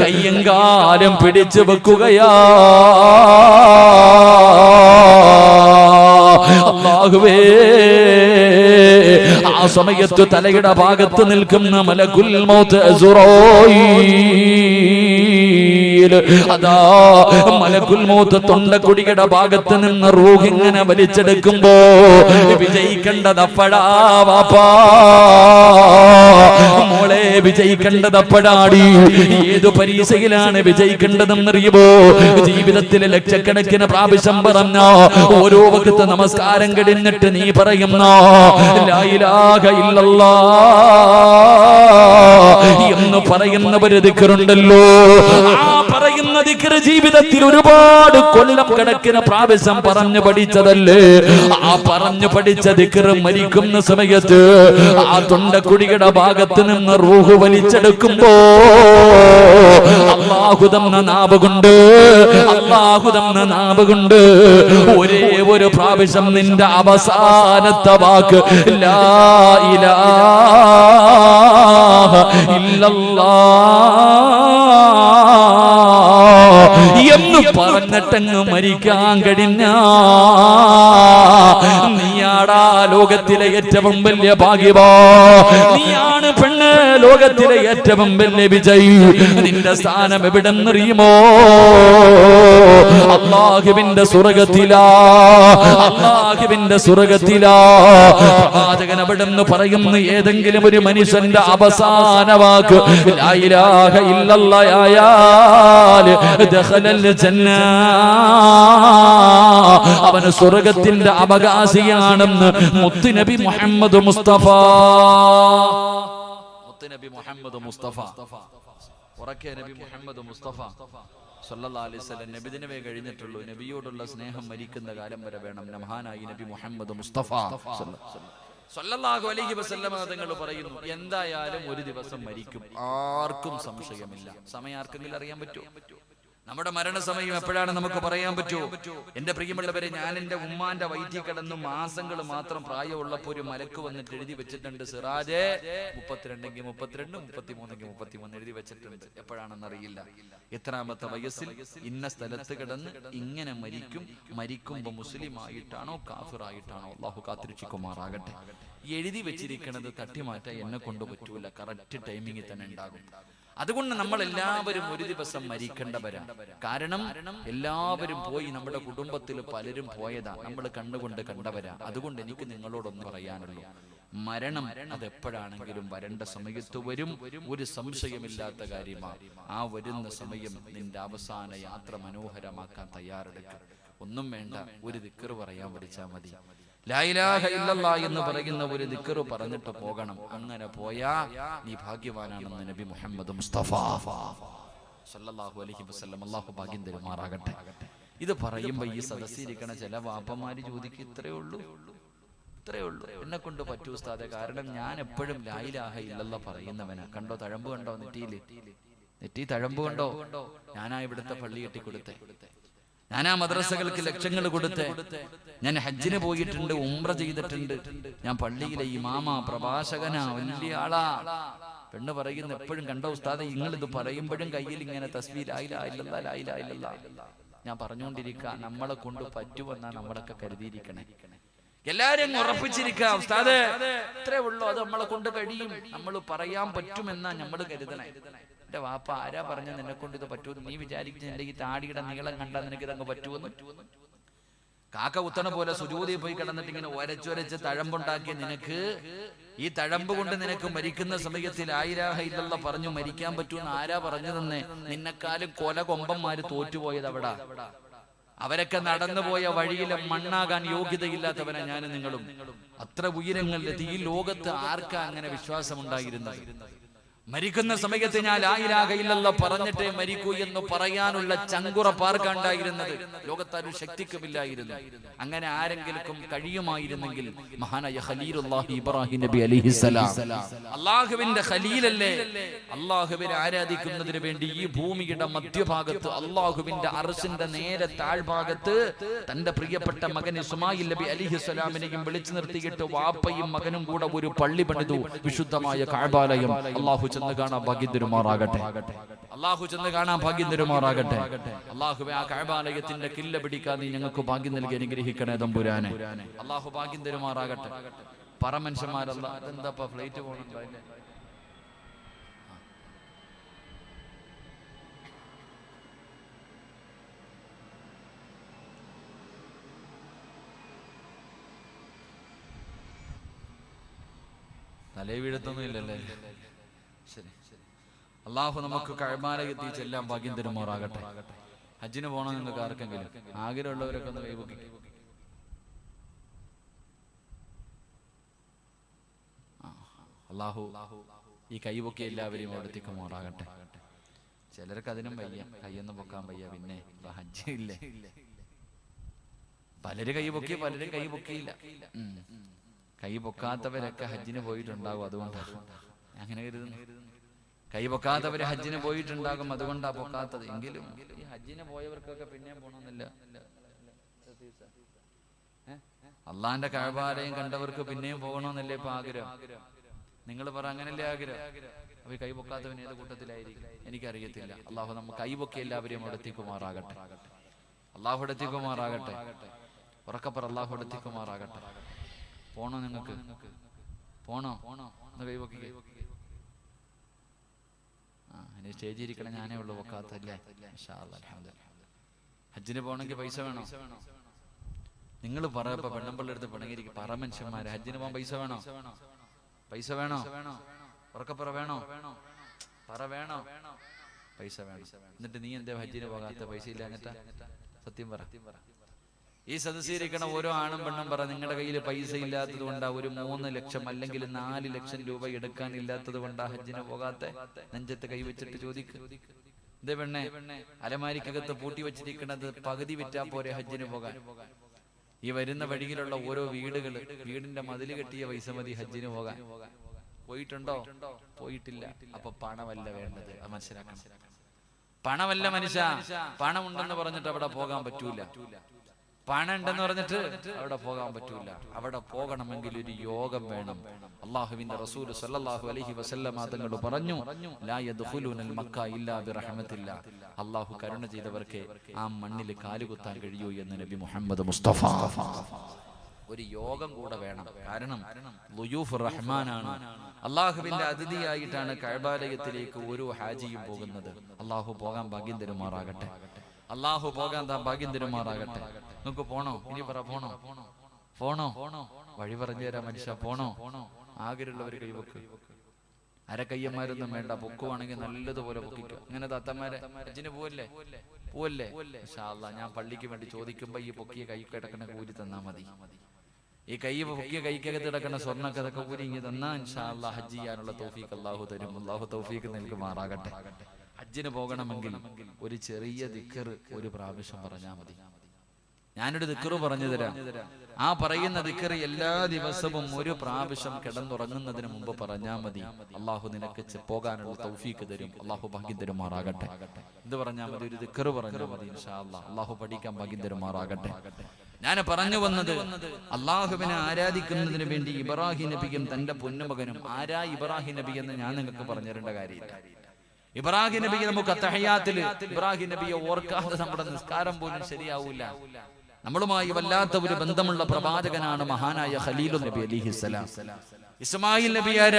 കയ്യും കാലും പിടിച്ചു വെക്കുകയാ. അല്ലാഹുവേ, ആ സമയത്ത് തലയുടെ ഭാഗത്ത് നിൽക്കുന്ന മലക്കുൽ മൗത്ത് അസ്റായീൽ, അതാ മലക്കുൽ മൗത്ത് തൊണ്ടക്കുടിയുടെ ഭാഗത്ത് നിന്ന് റൂഹ് ഇങ്ങനെ വലിച്ചെടുക്കുമ്പോ വിജയിക്കേണ്ടതപ്പടാ വാപ്പാ, മോളെ വിജയിക്കേണ്ടതപ്പടാടി. ഏതു പരീക്ഷയിലാണ് വിജയിക്കേണ്ടതെന്നറിയുമോ? ജീവിതത്തിലെ ലക്ഷക്കണക്കിന് പ്രാവശ്യം പറഞ്ഞ ഓരോ വഖത്ത് നമസ്കാരം കഴിഞ്ഞിട്ട് നീ പറയുന്ന ലാ ഇലാഹ ഇല്ലല്ലാഹ് എന്ന് പറയുന്ന ഒരു ദിക്റുണ്ടല്ലോ, ആ പറയുന്ന ദിക്ർ ജീവിതത്തിൽ ഒരുപാട് കൊല്ലം കണക്കിന് പ്രാവശ്യം പറഞ്ഞു പഠിച്ചതല്ലേ. ആ പറഞ്ഞു പഠിച്ച ദിക്ർ മരിക്കുന്ന സമയത്ത് ആ തൊണ്ടക്കുടിയുടെ ഭാഗത്ത് നിന്ന് റൂഹ് വലിച്ചെടുക്കുമ്പോ അല്ലാഹു തന്ന നാവ് കൊണ്ട്, അല്ലാഹു തന്ന നാവ് കൊണ്ട് ഒരേ ഒരു പ്രാവശ്യം നിന്റെ അവസാനത്തെ വാക്ക് ലാ ഇലാഹ ഇല്ലല്ലാഹ് എന്ന് പറഞ്ഞിട്ടങ്ങ് മരിക്കാൻ കഴിഞ്ഞ നീയാടാ ലോകത്തിലെ ഏറ്റവും വലിയ ഭാഗ്യവാ. നീയാണ് പെണ്ണ് ലോകത്തിലെ ഏറ്റവും വലിയ വിജയി. നിന്റെ സ്ഥാനം എവിടെന്നറിയുമോ? അല്ലാഹുവിന്റെ സ്വർഗ്ഗത്തിലാ, അല്ലാഹുവിന്റെ സ്വർഗ്ഗത്തിലാ. പ്രവാചകൻ അവിടെന്ന് പറയുന്നു, ഏതെങ്കിലും ഒരു മനുഷ്യന്റെ അവസാന വാക്ക് ലാ ഇലാഹ ഇല്ലല്ലാഹ് ആയാൽ ദഖലൽ ജന്ന, അവന് സ്വർഗ്ഗത്തിന്റെ അവകാശിയാണെന്ന് മുത്തുനബി മുഹമ്മദ് മുസ്തഫ. മുത്തുനബി മുഹമ്മദ് മുസ്തഫ, ഉറക്കെ നബി മുഹമ്മദ് മുസ്തഫ സല്ലല്ലാഹു അലൈഹി വസല്ലം. നബിദിനമേ കഴിഞ്ഞിട്ടുള്ളൂ. നബിയോടുള്ള സ്നേഹം മരിക്കുന്ന കാലം വരെ വേണം. മഹാനായി നബി മുഹമ്മദ് മുസ്തഫ സല്ലല്ലാഹു അലൈഹി വസല്ലം തങ്ങൾ പറയുന്നു, എന്തായാലും ഒരു ദിവസം മരിക്കും, ആർക്കും സംശയമില്ല. സമയം ആർക്കെങ്കിലും അറിയാൻ പറ്റുമോ? നമ്മുടെ മരണസമയം എപ്പോഴാണ് നമുക്ക് പറയാൻ പറ്റുമോ? എന്റെ പ്രിയമുള്ളവരെ, ഞാൻ എന്റെ ഉമ്മാന്റെ വയറ്റിൽ കിടന്ന് മാസങ്ങൾ മാത്രം പ്രായമുള്ളപ്പോൾ ഒരു മലക്ക് വന്നിട്ട് എഴുതി വെച്ചിട്ടുണ്ട്, സിറാജേ 32 32 33 33 എഴുതി വെച്ചിട്ടുണ്ട്. എപ്പോഴാണെന്നറിയില്ല. എത്രാമത്തെ വയസ്സിൽ ഇന്ന സ്ഥലത്ത് കിടന്ന് ഇങ്ങനെ മരിക്കും, മരിക്കുമ്പോ മുസ്ലിം ആയിട്ടാണോ കാഫിറായിട്ടാണോ, അല്ലാഹു കാത്തിരക്ഷിക്കുമാറാകട്ടെ. എഴുതി വെച്ചിരിക്കുന്നത് തട്ടിമാറ്റാൻ എന്നെ കൊണ്ട് പറ്റൂല, കറക്റ്റ് ടൈമിങ്ങിൽ തന്നെ ഉണ്ടാകും. അതുകൊണ്ട് നമ്മൾ എല്ലാവരും ഒരു ദിവസം മരിക്കേണ്ടവരാണ്. കാരണം എല്ലാവരും പോയി, നമ്മുടെ കുടുംബത്തിൽ പലരും പോയതാ, നമ്മൾ കണ്ടുകൊണ്ട് കണ്ടവരാ. അതുകൊണ്ട് എനിക്ക് നിങ്ങളോടൊന്ന് പറയാനുള്ളൂ, മരണം അതെപ്പോഴാണെങ്കിലും വരേണ്ട സമയത്ത് വരും, ഒരു സംശയമില്ലാത്ത കാര്യമാണ്. ആ വരുന്ന സമയം നിന്റെ അവസാന യാത്ര മനോഹരമാക്കാൻ തയ്യാറെടുക്കുക. ഒന്നും വേണ്ട, ഒരു ദിക്ർ പറയാൻ പഠിച്ചാൽ മതി. ലാ ഇലാഹ ഇല്ലല്ലാഹ് എന്ന് പറയുന്ന ഒരു ദിക്ർ പറഞ്ഞിട്ട് പോകണം. അങ്ങനെ പോയാ നീ ഭാഗ്യവാനാണെന്ന് നബി മുഹമ്മദ് മുസ്തഫ സല്ലല്ലാഹു അലൈഹി വസല്ലം. അല്ലാഹു ഭാഗ്യം തരുമാറാകട്ടെ. ഇത് പറയുമ്പോ ഈ സദസ്സിരിക്കണ ചില വാപ്പമാര് ചോദിക്കും, ഇത്രയേ ഉള്ളൂ, ഇത്രയേ ഉള്ളൂ, എന്നെ കൊണ്ട് പറ്റൂ ഉസ്താദേ. കാരണം ഞാൻ എപ്പോഴും ലാ ഇലാഹ ഇല്ലല്ലാഹ് പറയുന്നവനാ. കണ്ടോ തഴമ്പ് കണ്ടോ, നെറ്റി തഴമ്പ് കണ്ടോ? ഞാനാ ഇവിടുത്തെ പള്ളി കെട്ടിക്കൊടുത്തേ, ഞാനാ മദ്രസകൾക്ക് ലക്ഷങ്ങൾ കൊടുത്തേ, ഞാൻ ഹജ്ജിന് പോയിട്ടുണ്ട്, ഉംറ ചെയ്തിട്ടുണ്ട്, ഞാൻ പള്ളിയിലെ ഇമാമ, പ്രഭാഷകനാ, വലിയ ആളാ. പെണ്ണ് പറയുന്ന എപ്പോഴും കണ്ടോ ഉസ്താദെ, നിങ്ങൾ ഇത് പറയുമ്പോഴും കയ്യിൽ ഇങ്ങനെ തസ്ബീഹ് ലാ ഇലാഹ ഇല്ലല്ലാഹ് ലാ ഇലാഹ ഇല്ലല്ലാഹ് ഞാൻ പറഞ്ഞുകൊണ്ടിരിക്കുക. നമ്മളെ കൊണ്ട് പറ്റുമെന്നാ നമ്മളൊക്കെ കരുതിയിരിക്കണേ. എല്ലാരും ഉറപ്പിച്ചിരിക്കുക ഉസ്താദേ ഇത്രേ ഉള്ളൂ, അത് നമ്മളെ കൊണ്ട് കഴിയും, നമ്മൾ പറയാൻ പറ്റുമെന്നാ നമ്മൾ കരുതണേ. എന്റെ വാപ്പ ആരാ പറഞ്ഞ നിന്നെ കൊണ്ട് ഇത് പറ്റുമെന്ന്? നീ വിചാരിക്കുന്ന എന്റെ ഈ താടിയുടെ നീളം കണ്ടാൽ നിനക്ക് ഇതങ്ങ് പറ്റുമെന്ന്? കാക്ക കുത്തണ പോലെ സുജൂദിൽ പോയി കിടന്നിട്ട് ഇങ്ങനെ ഒരച്ചൊരച്ച് തഴമ്പുണ്ടാക്കിയ നിനക്ക്, ഈ തഴമ്പ് കൊണ്ട് നിനക്ക് മരിക്കുന്ന സമയത്തിൽ ലാ ഇലാഹ ഇല്ലല്ലാഹ് പറഞ്ഞു മരിക്കാൻ പറ്റുമെന്ന് ആരാ പറഞ്ഞു തന്നെ? നിന്നെക്കാളും കൊല കൊമ്പന്മാര് തോറ്റുപോയത് അവിടെ. അവരൊക്കെ നടന്നുപോയ വഴിയിലെ മണ്ണാകാൻ യോഗ്യതയില്ലാത്തവനാ ഞാനും നിങ്ങളും. അത്ര ഉയരങ്ങളിൽ ഈ ലോകത്ത് ആർക്കാ അങ്ങനെ വിശ്വാസമുണ്ടായിരുന്നത്? മരിക്കുന്ന സമയത്ത് ഞാൻ ലാ ഇലാഹ ഇല്ലല്ലാഹ് പറഞ്ഞിട്ടേ മരിക്കൂ എന്ന് പറയാനുള്ള ചങ്കുറപ്പാർക്കുണ്ടായിരുന്നത്? ലോകത്താരും ശക്തിക്കുമില്ലായിരുന്നു. അങ്ങനെ ആരെങ്കിലും കഴിയുമായിരുന്നെങ്കിൽ മഹാനായ ഖലീലുല്ലാഹി ഇബ്രാഹിം നബി അലൈഹിസ്സലാം, അല്ലാഹുവിന്റെ ഖലീലല്ലേ, അല്ലാഹുവിനെ ആരാധിക്കുന്നതിന് വേണ്ടി ഈ ഭൂമിയുടെ മധ്യഭാഗത്ത് അല്ലാഹുവിന്റെ അർശിന്റെ നേരെ താഴ്ഭാഗത്ത് തന്റെ പ്രിയപ്പെട്ട മകൻ ഇസ്മായിൽ നബി അലൈഹിസ്സലാമിനെയും വിളിച്ചു നിർത്തിയിട്ട് വാപ്പയും മകനും കൂടെ ഒരു പള്ളി പണിതു, വിശുദ്ധമായ കഅബാലയം. അല്ലാഹു ചെന്ന് കാണാൻ ഭാഗ്യം തരുമാറാകട്ടെ. അല്ലാഹു ചെന്ന് കാണാൻ ഭാഗ്യം തരുമാറാകട്ടെ. അല്ലാഹുവേ ആ കഅബാലയത്തിന്റെ കില്ല പിടിക്കാൻ നീ ഞങ്ങൾക്ക് ഭാഗ്യം നൽകി അനുഗ്രഹിക്കണേ തമ്പുരാനെ. അല്ലാഹു ഭാഗ്യം തരുമാറാകട്ടെ. പറ മനുഷ്യന്മാരല്ല, അതെന്താ ഫ്ലൈറ്റ് പോകണുണ്ടോ? തലേ വീഴത്തൊന്നും ഇല്ലല്ലേ? ശരി. അള്ളാഹു നമുക്ക് കഅബാലയത്തിൽ ചെല്ലാൻ ഭാഗ്യം തരുമാറാകട്ടെ. ഹജ്ജിന് പോകണം നിങ്ങൾക്ക് ആർക്കെങ്കിലും ആഗ്രഹമുള്ളവരൊക്കെ ഒന്ന് കൈപൊക്കി. അള്ളാഹു ഈ കൈപൊക്കി എല്ലാവരെയും അവിടെത്തിക്കുമാറാകട്ടെ. ചിലർക്ക് അതിനും വയ്യ, കൈയൊന്നും പൊക്കാൻ വയ്യ, പിന്നെ ഹജ്ജ് ഇല്ലേ? പലര് കൈപൊക്കി, പലരും കൈപൊക്കിയില്ല. കൈ പൊക്കാത്തവരൊക്കെ ഹജ്ജിന് പോയിട്ടുണ്ടാകും, അതുകൊണ്ടാണ് അങ്ങനെ കരുതുന്നു. കൈ പൊക്കാത്തവര് ഹജ്ജിന് പോയിട്ടുണ്ടാകും, അതുകൊണ്ടാ പൊക്കാത്തത്. എങ്കിലും ഈ ഹജ്ജിന് പോയവർക്കൊക്കെ പിന്നെയും പോണമെന്നില്ല. അള്ളാന്റെ കഅബാലയം കണ്ടവർക്ക് പിന്നെയും പോകണമെന്നല്ലേ ഇപ്പൊ ആഗ്രഹം? നിങ്ങൾ പറ, അങ്ങനല്ലേ ആഗ്രഹം? അപ്പൊ ഈ കൈ പൊക്കാത്തവൻ ഏത് കൂട്ടത്തിലായിരിക്കും എനിക്കറിയത്തില്ല. അള്ളാഹു നമുക്ക് കൈ പൊക്കി എല്ലാവരെയും അവിടെ എത്തിക്കുമാറാകട്ടെ. അള്ളാഹു എത്തിക്കുമാറാകട്ടെ. ഉറക്കപ്പറ, അള്ളാഹു എത്തിക്കുമാറാകട്ടെ. പോണോ നിങ്ങൾക്ക്? പോണോ? കൈപൊക്കി. ഇനി സ്റ്റേജിൽ ഇരിക്കണം ഞാനേ ഉള്ളൂ പൊക്കാത്തല്ലേ? ഹജ്ജിന് പോകണമെങ്കിൽ പൈസ വേണോ? നിങ്ങൾ പറയപ്പോ പെണ്ണമ്പള്ളി എടുത്ത് പിണങ്ങിയിരിക്കും. പറ മനുഷ്യന്മാര്, ഹജ്ജിന് പോകാൻ പൈസ വേണോ? പൈസ വേണോ? ഉറക്കപ്പറ, വേണോ? പറ, വേണോ? പൈസ വേണം. എന്നിട്ട് നീ എന്താ ഹജ്ജിന് പോകാത്ത? പൈസ ഇല്ല എന്നിട്ടാ? സത്യം പറ. ഈ സദസ്സിരിക്കണ ഓരോ ആണും പെണ്ണും പറ, നിങ്ങളുടെ കയ്യിൽ പൈസ ഇല്ലാത്തത് കൊണ്ടാ 3 ലക്ഷം അല്ലെങ്കിൽ 4 ലക്ഷം രൂപ എടുക്കാൻ ഇല്ലാത്തത് കൊണ്ടാ ഹജ്ജിന് പോകാത്ത? നെഞ്ചത്ത് കൈവച്ചിട്ട് ചോദിക്ക്. എന്തേ പെണ്ണെ, അലമാരിക്കകത്ത് പൂട്ടി വെച്ചിരിക്കണത് പകുതി വിറ്റാ പോരെ ഹജ്ജിന് പോകാൻ? ഈ വരുന്ന വഴിയിലുള്ള ഓരോ വീടിന്റെ മതില് കെട്ടിയ പൈസ മതി ഹജ്ജിന് പോകാൻ. പോയിട്ടുണ്ടോ? പോയിട്ടില്ല. അപ്പൊ പണമല്ല വേണ്ടത്, അത് മനസ്സിലാക്കണം. പണമല്ല മനുഷ്യ. പണം ഉണ്ടെന്ന് പറഞ്ഞിട്ട് അവിടെ പോകാൻ പറ്റൂല. പണം ഉണ്ടെന്ന് പറഞ്ഞിട്ട് അവിടെ പോകാൻ പറ്റൂല. അവിടെ പോകണമെങ്കിൽ ഒരു യോഗം വേണം. അല്ലാഹുവിന്റെ റസൂൽ സല്ലല്ലാഹു അലൈഹി വസല്ലം തങ്ങൾ പറഞ്ഞു, ലാ യദ്ഖുലൂനൽ മക്ക ഇല്ലാ ബിറഹ്മത്തില്ലാ. അല്ലാഹു കരുണ ചെയ്തവർക്ക് ആ മണ്ണിൽ കാലുകുത്താൻ കഴിയൂ എന്ന് നബി മുഹമ്മദ് മുസ്തഫ. ഒരു യോഗം കൂടെ വേണം. കാരണം ളുയൂഫുർ റഹ്മാനാണ്. അല്ലാഹുവിന്റെ അതിഥിയായിട്ടാണ് കഅബാലയത്തിലേക്ക് ഓരോ ഹാജിയും പോകുന്നത്. അല്ലാഹു പോകാൻ ഭാഗ്യം തരുമാറാകട്ടെ. അല്ലാഹു പോകാൻ ഭാഗ്യം തരുമാറാകട്ടെ. നിങ്ങൾക്ക് പോണോ? ഇനി പറ, പോണോ? വഴി പറഞ്ഞു തരാം മനുഷ്യ. പോണോ? ആഗ്രഹമുള്ളവർ കൈവക്ക്. അരക്കയ്യന്മാരൊന്നും വേണ്ട. പൊക്കുവാണെങ്കിൽ നല്ലതുപോലെ പൊക്കിക്കോ. ഇങ്ങനെ തത്തന്മാരെ ഹജ്ജിന് പോവല്ലേ? ഇൻഷാ അല്ലാഹ് ഞാൻ പള്ളിക്ക് വേണ്ടി ചോദിക്കുമ്പോ ഈ പൊക്കിയ കൈ കിടക്കണ കൂലി തന്നാ മതി. ഈ കൈ പൊക്കിയ കൈക്കകത്ത് കിടക്കുന്ന സ്വർണ്ണക്കതൊക്കെ കൂലി ഇങ്ങനെ തന്നാ ഇൻഷാ അല്ലാഹ് ഹജ്ജ് ചെയ്യാനുള്ള തൗഫീഖ് അല്ലാഹു തരും. അല്ലാഹു തൗഫീഖ് നൽകുമാറാകട്ടെ. ഹജ്ജിന് പോകണമെങ്കിൽ ഒരു ചെറിയ ദിക്ർ ഒരു പ്രാവശ്യം പറഞ്ഞാൽ മതി. ഞാനൊരു ദിക്ർ പറഞ്ഞു തരാം. ആ പറയുന്ന ദിക്ർ എല്ലാ ദിവസവും ഒരു പ്രാവശ്യം കിടന്നുറങ്ങുന്നതിന് മുമ്പ് പറഞ്ഞാൽ മതി. അള്ളാഹു നിനക്ക് പോകാനുള്ള തൗഫീഖ് തരും. അള്ളാഹു ഭാഗ്യം തരുമാറാകട്ടെ. ഇത് പറഞ്ഞാൽ മതി, ഒരു ദിക്ർ പറഞ്ഞാൽ മതി. ഇൻഷാ അല്ലാഹ് അള്ളാഹു പഠിക്കാൻ ഭാഗ്യം തരുമാറാകട്ടെ. ഞാൻ പറഞ്ഞു വന്നത്, അള്ളാഹുവിനെ ആരാധിക്കുന്നതിന് വേണ്ടി ഇബ്രാഹിം നബിയും തന്റെ പൊന്നുമകനും. ആരാ ഇബ്രാഹിം നബി എന്ന് ഞാൻ നിങ്ങൾക്ക് പറഞ്ഞു തരേണ്ട കാര്യമില്ല. ഇബ്രാഹിം നബിയെ നമുക്ക് തഹയ്യാത്തിൽ ഇബ്രാഹിം നബിയെ ഓർക്കാതെ നമ്മുടെ നിസ്കാരം പോലും ശരിയാവൂല. നമ്മളുമായി വല്ലാത്ത ഒരു ബന്ധമുള്ള പ്രവാചകനാണ് മഹാനായ ഖലീലുൻ നബി അലൈഹിസ്സലാം. ഇസ്മായിൽ നബിയാര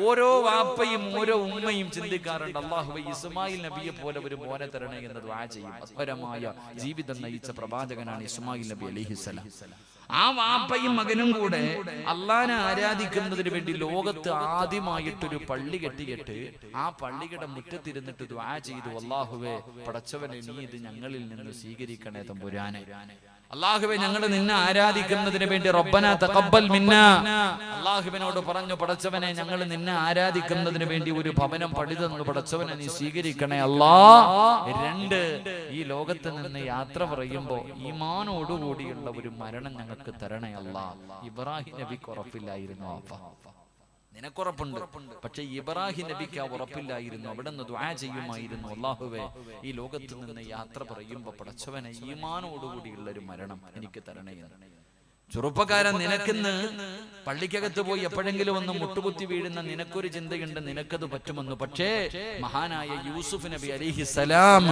ഓരോ വാപ്പയും ഓരോ ഉമ്മയും ചിന്തിക്കാറുണ്ട്, അല്ലാഹുവേ ഇസ്മായിൽ നബിയെ പോലെ ഒരു മോനെ തരണേ എന്ന് ദുആ ചെയ്യും. അത്ഭുതമായ ജീവിതം നയിച്ച പ്രവാചകനാണ് ഇസ്മായിൽ നബി അലൈഹിസ്സലാം. ആ വാപ്പയും മകനും കൂടെ അള്ളാനെ ആരാധിക്കുന്നതിന് വേണ്ടി ലോകത്ത് ആദ്യമായിട്ടൊരു പള്ളി കെട്ടിയിട്ട് ആ പള്ളിയുടെ മുറ്റത്തിരുന്നിട്ട് ദുആ ചെയ്തു, അല്ലാഹുവേ പടച്ചവനെ നീ ഇത് ഞങ്ങളിൽ നിന്ന് സ്വീകരിക്കണേ തമ്പുരാനെ. അല്ലാഹുവേ ഞങ്ങൾ നിന്നെ ആരാധിക്കുന്നതിന് വേണ്ടി റബ്ബനാ തഖബ്ബൽ മിന്നാ, അല്ലാഹുവിനോട് പറഞ്ഞു പടച്ചവനെ ഞങ്ങൾ നിന്നെ ആരാധിക്കുന്നതിന് വേണ്ടി ഒരു ഭവനം പണിതെന്ന് പടച്ചവനെ നീ സ്വീകരിക്കണേ അല്ലാ. 2 ഈ ലോകത്ത് നിന്ന് യാത്ര പറയുമ്പോ ഈമാനോടുകൂടിയുള്ള ഒരു മരണം ഞങ്ങൾക്ക് തരണേ അല്ലാ. ഇബ്രാഹിം നബിക്ക് ഉറപ്പില്ലായിരുന്നു അപ്പാ, നിനക്കുറപ്പുണ്ട്, പക്ഷെ ഇബ്രാഹിം നബിക്ക് ആ ഉറപ്പില്ലായിരുന്നു. അവിടെ നിന്ന് ദുആ ചെയ്യുമായിരുന്നു, അല്ലാഹുവേ ഈ ലോകത്ത് നിന്ന് യാത്ര പറയുമ്പോ പടച്ചവനെ ഈമാനോടുകൂടിയുള്ള ഒരു മരണം എനിക്ക് തരണേ എന്ന്. ചെറുപ്പക്കാരൻ, നിനക്കിന്ന് പള്ളിക്കകത്ത് പോയി എപ്പോഴെങ്കിലും ഒന്ന് മുട്ടുകുത്തി വീഴുന്ന നിനക്കൊരു ചിന്തയുണ്ട്, നിനക്കത് പറ്റുമെന്ന്. പക്ഷേ മഹാനായ യൂസുഫ് നബി അലൈഹിസ്സലാം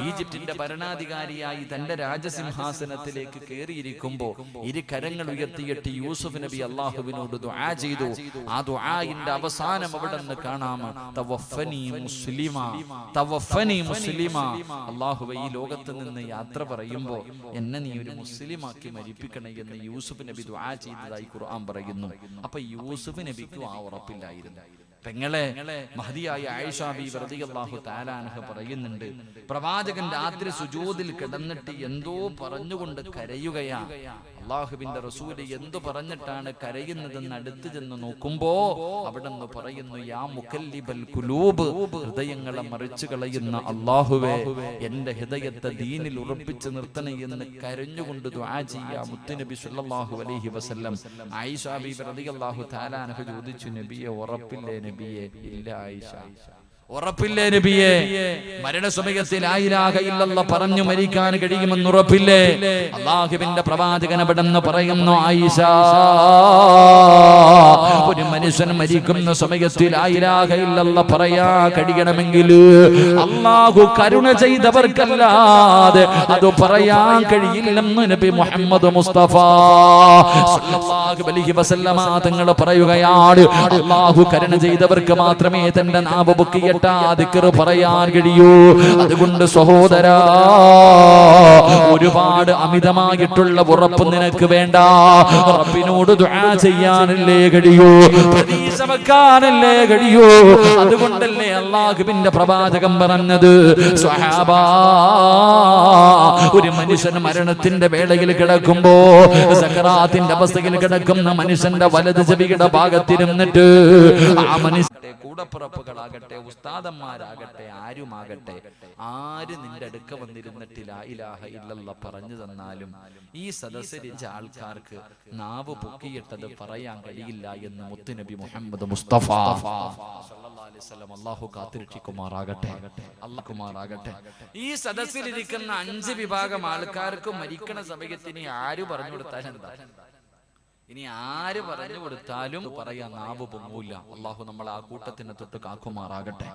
ഈജിപ്തിന്റെ ഭരണാധികാരിയായി തന്റെ രാജസിംഹാസനത്തിലേക്ക് കയറിയിരിക്കുമ്പോ 2 കരങ്ങൾ ഉയർത്തിയിട്ട് യൂസുഫ് നബി അല്ലാഹുവിനോട് ദുആ ചെയ്തു. ആ ദുആഇന്റെ അവസാനം അവിടെ നിന്ന് കാണാം, തവഫനി മുസ്ലിമാ, തവഫനി മുസ്ലിമാ. അല്ലാഹുവേ ഈ ലോകത്ത് നിന്ന് യാത്ര പറയുമ്പോ എന്നെ നീ ഒരു മുസ്ലിമാക്കി മരിപ്പിക്കണേ എന്ന് യൂസുഫ് നബി ദുആ ചെയ്തതായി ഖുർആൻ പറയുന്നു. അപ്പൊ യൂസുഫ് നബിക്ക് ആ ഉറപ്പില്ലായിരുന്നു. പെങ്ങളെ, മഹദിയായ ആയിഷ ബീവി റളിയല്ലാഹു തആല അൻഹ പറയുന്നുണ്ട്, പ്രവാചകൻ രാത്രി സുജൂദിൽ കിടന്നിട്ട് എന്തോ പറഞ്ഞുകൊണ്ട് കരയുകയാ. അല്ലാഹുവിന്റെ റസൂൽ എന്തു പറഞ്ഞിട്ടാണ് കരയുന്നതെന്ന് അടുത്ത് ചെന്ന് നോക്കുമ്പോ അവിടെ നിന്ന് പറയുന്നു, യാ മുകല്ലിബൽ ഖുലൂബ്, ഹൃദയങ്ങളെ മറിച്ചു കളയുന്ന അല്ലാഹുവേ എന്റെ ഹൃദയത്തെ ദീനിൽ ഉറപ്പിച്ചു നിർത്തണേ എന്ന് കരഞ്ഞുകൊണ്ട് ദുആ ചെയ്യാ മുത്തുനബി സല്ലല്ലാഹു അലൈഹി വസല്ലം. ആയിഷ ബീവി റളിയല്ലാഹു തആല അൻഹ ചോദിച്ചു, നബിയെ ഉറപ്പില്ലേ നബിയെ? ഇല്ല ആയിഷ, ഉറപ്പില്ലേ നബിയെ? മരണസമയത്തിൽ ലാ ഇലാഹ ഇല്ലല്ലാഹ് പറഞ്ഞു മരിക്കാൻ കഴിയുമെന്ന് ഉറപ്പില്ലേ? അല്ലാഹുവിന്റെ പ്രവാചകൻ അവിടെന്ന് പറയുന്നു, ആയിഷ ഒരു മനുഷ്യൻ മരിക്കുന്ന സമയത്തിൽ ലാ ഇലാഹ ഇല്ലല്ലാഹ് പറയാ കഴിയണമെങ്കിൽ അല്ലാഹു കരുണ ചെയ്തവർക്കല്ലാതെ അത് പറയാൻ കഴിയില്ലെന്ന് നബി മുഹമ്മദ് മുസ്തഫ സല്ലല്ലാഹു അലൈഹി വസല്ലമ തങ്ങൾ പറയുകയാണ്. അല്ലാഹു കരുണ ചെയ്തവർക്ക് മാത്രമേ തന്റെ നാവ് പൊക്കിയ ദിക്ർ പറയാൻ കഴിയൂ. അതുകൊണ്ട് സഹോദരാ, ഒരുപാട് അമിതമായിട്ടുള്ള ഉറപ്പ് നിനക്ക് വേണ്ട. റബ്ബിനോട് ദുആ ചെയ്യാനല്ലേ കഴിയൂ, പ്രതീക്ഷ വെക്കാനല്ലേ കഴിയൂ. അതുകൊണ്ടല്ലേ അല്ലാഹുവിന്റെ പ്രവാചകൻ പറഞ്ഞത്, സ്വഹാബാ ഒരു മനുഷ്യൻ മരണത്തിന്റെ വേളയിൽ കിടക്കുമ്പോ, സക്കറാത്തിന്റെ അവസ്ഥയിൽ കിടക്കുന്ന മനുഷ്യന്റെ വലത് ചെവിയുടെ ഭാഗത്തിരുന്നിട്ട് ആ മനുഷ്യന്റെ കൂടപ്പുറപ്പുകളാകട്ടെ ഉസ്താദന്മാരാകട്ടെ ആരുമാകട്ടെ ആര് നിന്റെ അടുക്ക വന്നിരുന്നിട്ട് ലാ ഇലാഹ ഇല്ലല്ലാഹ് പറഞ്ഞു തന്നാലും ഈ സദസ്സിരിച്ച ആൾക്കാർക്ക് നാവ് പൊക്കിയിട്ടത് പറയാൻ കഴിയില്ല എന്ന് മുത്തുനബി മുഹമ്മദ് മുസ്തഫ സല്ലല്ലാഹു അലൈഹി വസല്ലം അല്ലാഹു കാത്തിരക്ഷിക്കുമാറാകട്ടെ, അല്ലാഹുമാറാകട്ടെ. ഈ സദസ്സിലിരിക്കുന്ന 5 വിഭാഗം ആൾക്കാർക്ക് മരിക്കണ സമയത്തിന് ആര് പറഞ്ഞു കൊടുത്താലും എന്താ, ഇനി ആര് പറഞ്ഞു കൊടുത്താലും പറയാൻ നാവ് പൊങ്ങൂല. അല്ലാഹു നമ്മളെ ആ കൂട്ടത്തിന് തൊട്ട് കാക്കുമാറാകട്ടെ,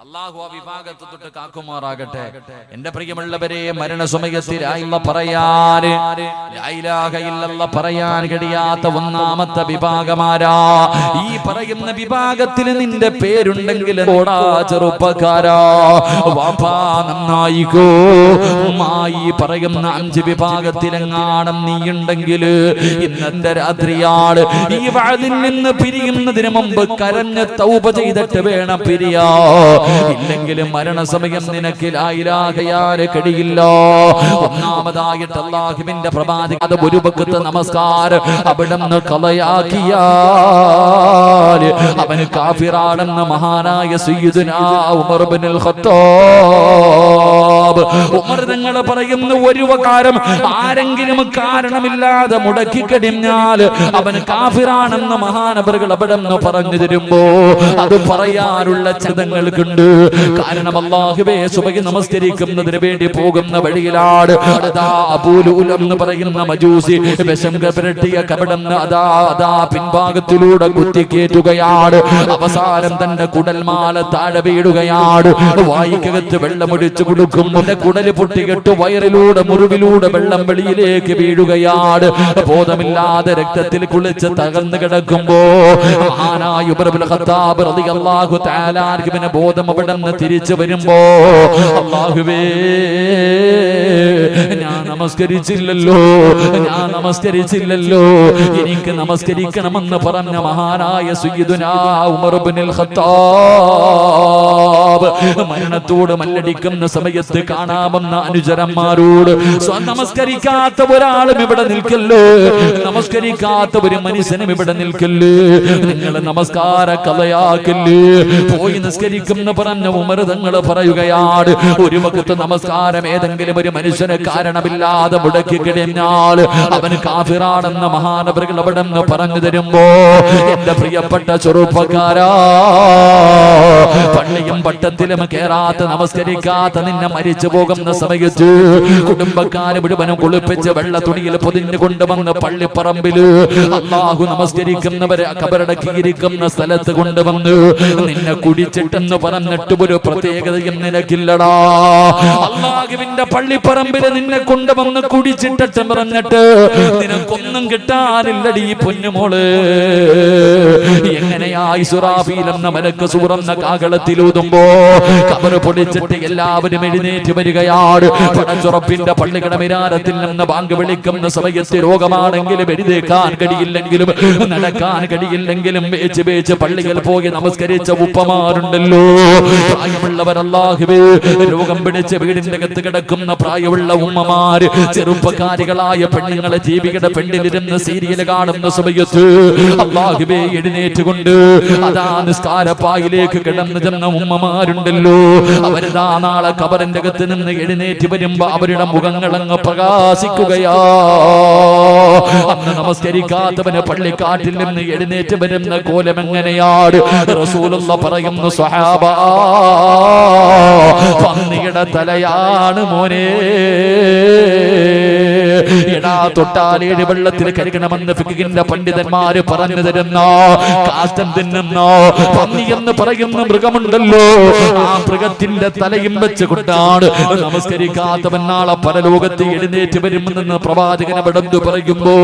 അല്ലാഹു ആ വിഭാഗത്തെ തൊട്ട് കാക്കുമാറാകട്ടെ. എന്റെ പ്രിയമുള്ളവരെ, മരണസമയത്തിൽ പറയാൻ കഴിയാത്ത ഒന്നാമത്തെ വിഭാഗമാരാ? ഈ പറയുന്ന വിഭാഗത്തിൽ നിന്റെ പേരുണ്ടെങ്കിൽ ഓടാ ചെറുപ്പക്കാരാ, വാപ്പാ നന്നായിക്കോ. ഈ പറയുന്ന 5 വിഭാഗത്തിലെങ്ങാണം നീയുണ്ടെങ്കിൽ ഇന്നത്തെ രാത്രിയാള് ഈ വഅദിൽ നിന്ന് പിരിയുന്നതിന് മുമ്പ് കരഞ്ഞ് തൗബ ചെയ്തിട്ട് വേണം പിരിയാ. ഇല്ലെങ്കിൽ മരണസമയം നിനക്ക് ലാ ഇലാഹ ഇല്ലല്ലാഹ് കഴിയില്ല. ഒന്നാമതായിട്ട് അല്ലാഹുവിന്റെ പ്രവാചകൻ അത് ഒരു വഖത്ത് നമസ്കാരം അവിടുന്ന് കളയാക്കിയാൽ അവന് കാഫിറാണെന്ന് മഹാനായ സയ്യിദുനാ ഉമർ ഇബ്നുൽ ഖത്താബ് ഉമർ തങ്ങൾ പറയുന്നു, ഒരു വകാരം ആരെങ്കിലും കാരണമില്ലാതെ മുടക്കി കഴിഞ്ഞാൽ അവന് കാഫിറാണെന്ന് മഹാനവറുകൾ അവിടെ നിന്ന് പറഞ്ഞു തരുമ്പോ അത് പറയാനുള്ള ചിന്തകൾക്കുണ്ട്. കാരണം അല്ലാഹുവേ സുബഹി നമസ്കരിക്കുന്നതിന് വേണ്ടി പോകുന്ന വഴിയിലാണ് അതാ അബൂലുൽ എന്ന് പറയുന്ന മജൂസി വിഷം പുരട്ടിയ കപടന്ന് അതാ പിൻഭാഗത്തിലൂടെ കുത്തിക്കേറ്റുകയാണ്. അവസാനം തന്റെ കുടൽമാല താഴെ വീടുകയാണ്. വായിക്കകത്ത് വെള്ളമൊഴിച്ചു കൊടുക്കുമ്പോ തന്റെ കുടല് പൊട്ടികെട്ട് വയറിലൂടെ മുറിവിലൂടെ വെള്ളം വെളിയിലേക്ക് വീഴുകയാണ്. ബോധമില്ലാതെ രക്തത്തിൽ കുളിച്ച് തകർന്നു കിടക്കുമ്പോ മഹാനായ ഉമർ ഇബ്നുൽ ഖത്താബ് റളിയല്ലാഹു തആല അൻഹുവിന്റെ ബോധം അവിടുന്ന് തിരിച്ചു വരുമ്പോ, അല്ലാഹുവേ ഞാൻ നമസ്കരിച്ചില്ലല്ലോ, എനിക്ക് നമസ്കരിക്കണമെന്ന് പറഞ്ഞ മഹാനായ സയ്യിദുനാ ഉമർ ഇബ്നുൽ ഖത്താബ് മരണത്തോട് മല്ലടിക്കുന്ന സമയത്ത് കാണാമെന്ന അനുചരന്മാരോട്, നമസ്കരിക്കാത്ത ഒരാളും ഇവിടെ നിൽക്കല്ലേ, നമസ്കരിക്കാത്ത ഒരു മനുഷ്യനും ഇവിടെ നിൽക്കല്ലേ, നിങ്ങളെ നമസ്കാര കഥയാക്കല്ലേ, പോയി നിസ്കരിക്കുമെന്ന് പറഞ്ഞ ഉമർ തങ്ങൾ പറയുകയാണ്, ഒരു വഖത്ത് നമസ്കാരം ഏതെങ്കിലും ഒരു മനുഷ്യന് കാരണമില്ലാതെ മുടക്കി കഴിഞ്ഞാൽ അവന് കാഫിറാണെന്ന മഹാനവറുകൾ അവിടെ നിന്ന് പറഞ്ഞു തരുമ്പോ, എന്റെ പ്രിയപ്പെട്ട ചെറുപ്പക്കാരാ, പള്ളിയും പട്ടത്തിലും കേറാത്ത നമസ്കരിക്കാത്ത നിന്നെ മരിച്ചു പോകുന്ന സമയത്ത് കുടുംബക്കാരെ മുഴുവനും കുളിപ്പിച്ച് വെള്ള തുണിയിൽ പൊതിഞ്ഞു കൊണ്ടുവന്ന് പള്ളിപ്പറമ്പില് അല്ലാഹു നമസ്കരിക്കുന്നവരെ കബറടക്കിയിരിക്കുന്ന സ്ഥലത്ത് കൊണ്ടുവന്ന് നിന്നെ കുടിച്ചിട്ടെന്ന് പറഞ്ഞിട്ട് ഒരു പ്രത്യേകതയും നിനക്കില്ലടാ. അല്ലാഹുവിന്റെ പള്ളിപ്പറമ്പില് നിന്നെ കൊണ്ടുവന്ന് കുടിച്ചിട്ടെന്ന് പറഞ്ഞിട്ട് നിനക്കൊന്നും കിട്ടാനില്ലടി പൊന്നുമോള്. എങ്ങനെയാ ഇസ്രാഫീൽ എന്ന മലക്ക് സൂറന്ന കാഹളത്തിലൂതുമ്പോ കബർ പൊളിച്ചിട്ട് എല്ലാവരും എഴുന്നേറ്റ് വരികയാണ്. പടച്ചുറപ്പിന്റെ പള്ളിയുടെ മിനാരത്തിൽ നിന്ന് ബാങ്ക് വിളിക്കുന്ന സമയത്ത് രോഗമാണെങ്കിലും എഴുന്നേക്കാൻ കഴിയില്ലെങ്കിലും നടക്കാൻ കഴിയില്ലെങ്കിലും വേച്ച് പള്ളികൾ പോയി നമസ്കരിച്ച ഉപ്പമാരുണ്ടല്ലോ, പ്രായമുള്ളവർ. അല്ലാഹുവേ, രോഗം പിടിച്ച് വീടിന്റെ അകത്ത് കിടക്കുന്ന പ്രായമുള്ള ഉമ്മമാര്, ചെറുപ്പക്കാരികളായ പെണ്ണുങ്ങളെ ജീവിയുടെ പെണ്ണിലിരുന്ന് സീരിയൽ കാണുന്ന സമയത്ത് അല്ലാഹുവേ എഴുന്നേറ്റുകൊണ്ട് അതാ നിസ്കാരപ്പായിലേക്ക് കിടന്നു ചെന്ന ഉമ്മമാരുണ്ടല്ലോ, അവരിതാ നാളെ കബറിന്റെ അകത്ത് നിന്ന് എഴുന്നേറ്റ് വരുമ്പോ അവരുടെ മുഖങ്ങളങ്ങ് പ്രകാശിക്കുകയാ. അന്ന് നമസ്കരിക്കാത്തവന് പള്ളിക്കാട്ടിൽ നിന്ന് എഴുന്നേറ്റ് വരുന്ന കോലം എങ്ങനെയാണ്? റസൂലുള്ള പറയുന്നു, സ്വഹാബ, പന്നിയുടെ തലയാണ് മോനെ. എടാ, തൊട്ടാലേഴ് വെള്ളത്തിൽ കരുകണമെന്ന് ഫിഖിന്റെ പണ്ഡിതന്മാര് പറഞ്ഞു തരുന്ന കാഷ്ടം തിന്നുന്ന പന്നി എന്ന് പറയുന്ന മൃഗമുണ്ടല്ലോ, ആ മൃഗത്തിന്റെ തലയും വെച്ച് കൊണ്ടാണ് നമസ്കരിക്കാത്തവൻ നാളെ പരലോകത്ത് എഴുന്നേറ്റ് വരുമെന്ന് പ്രവാചകൻ അവിടെന്ത് പറയുമ്പോ,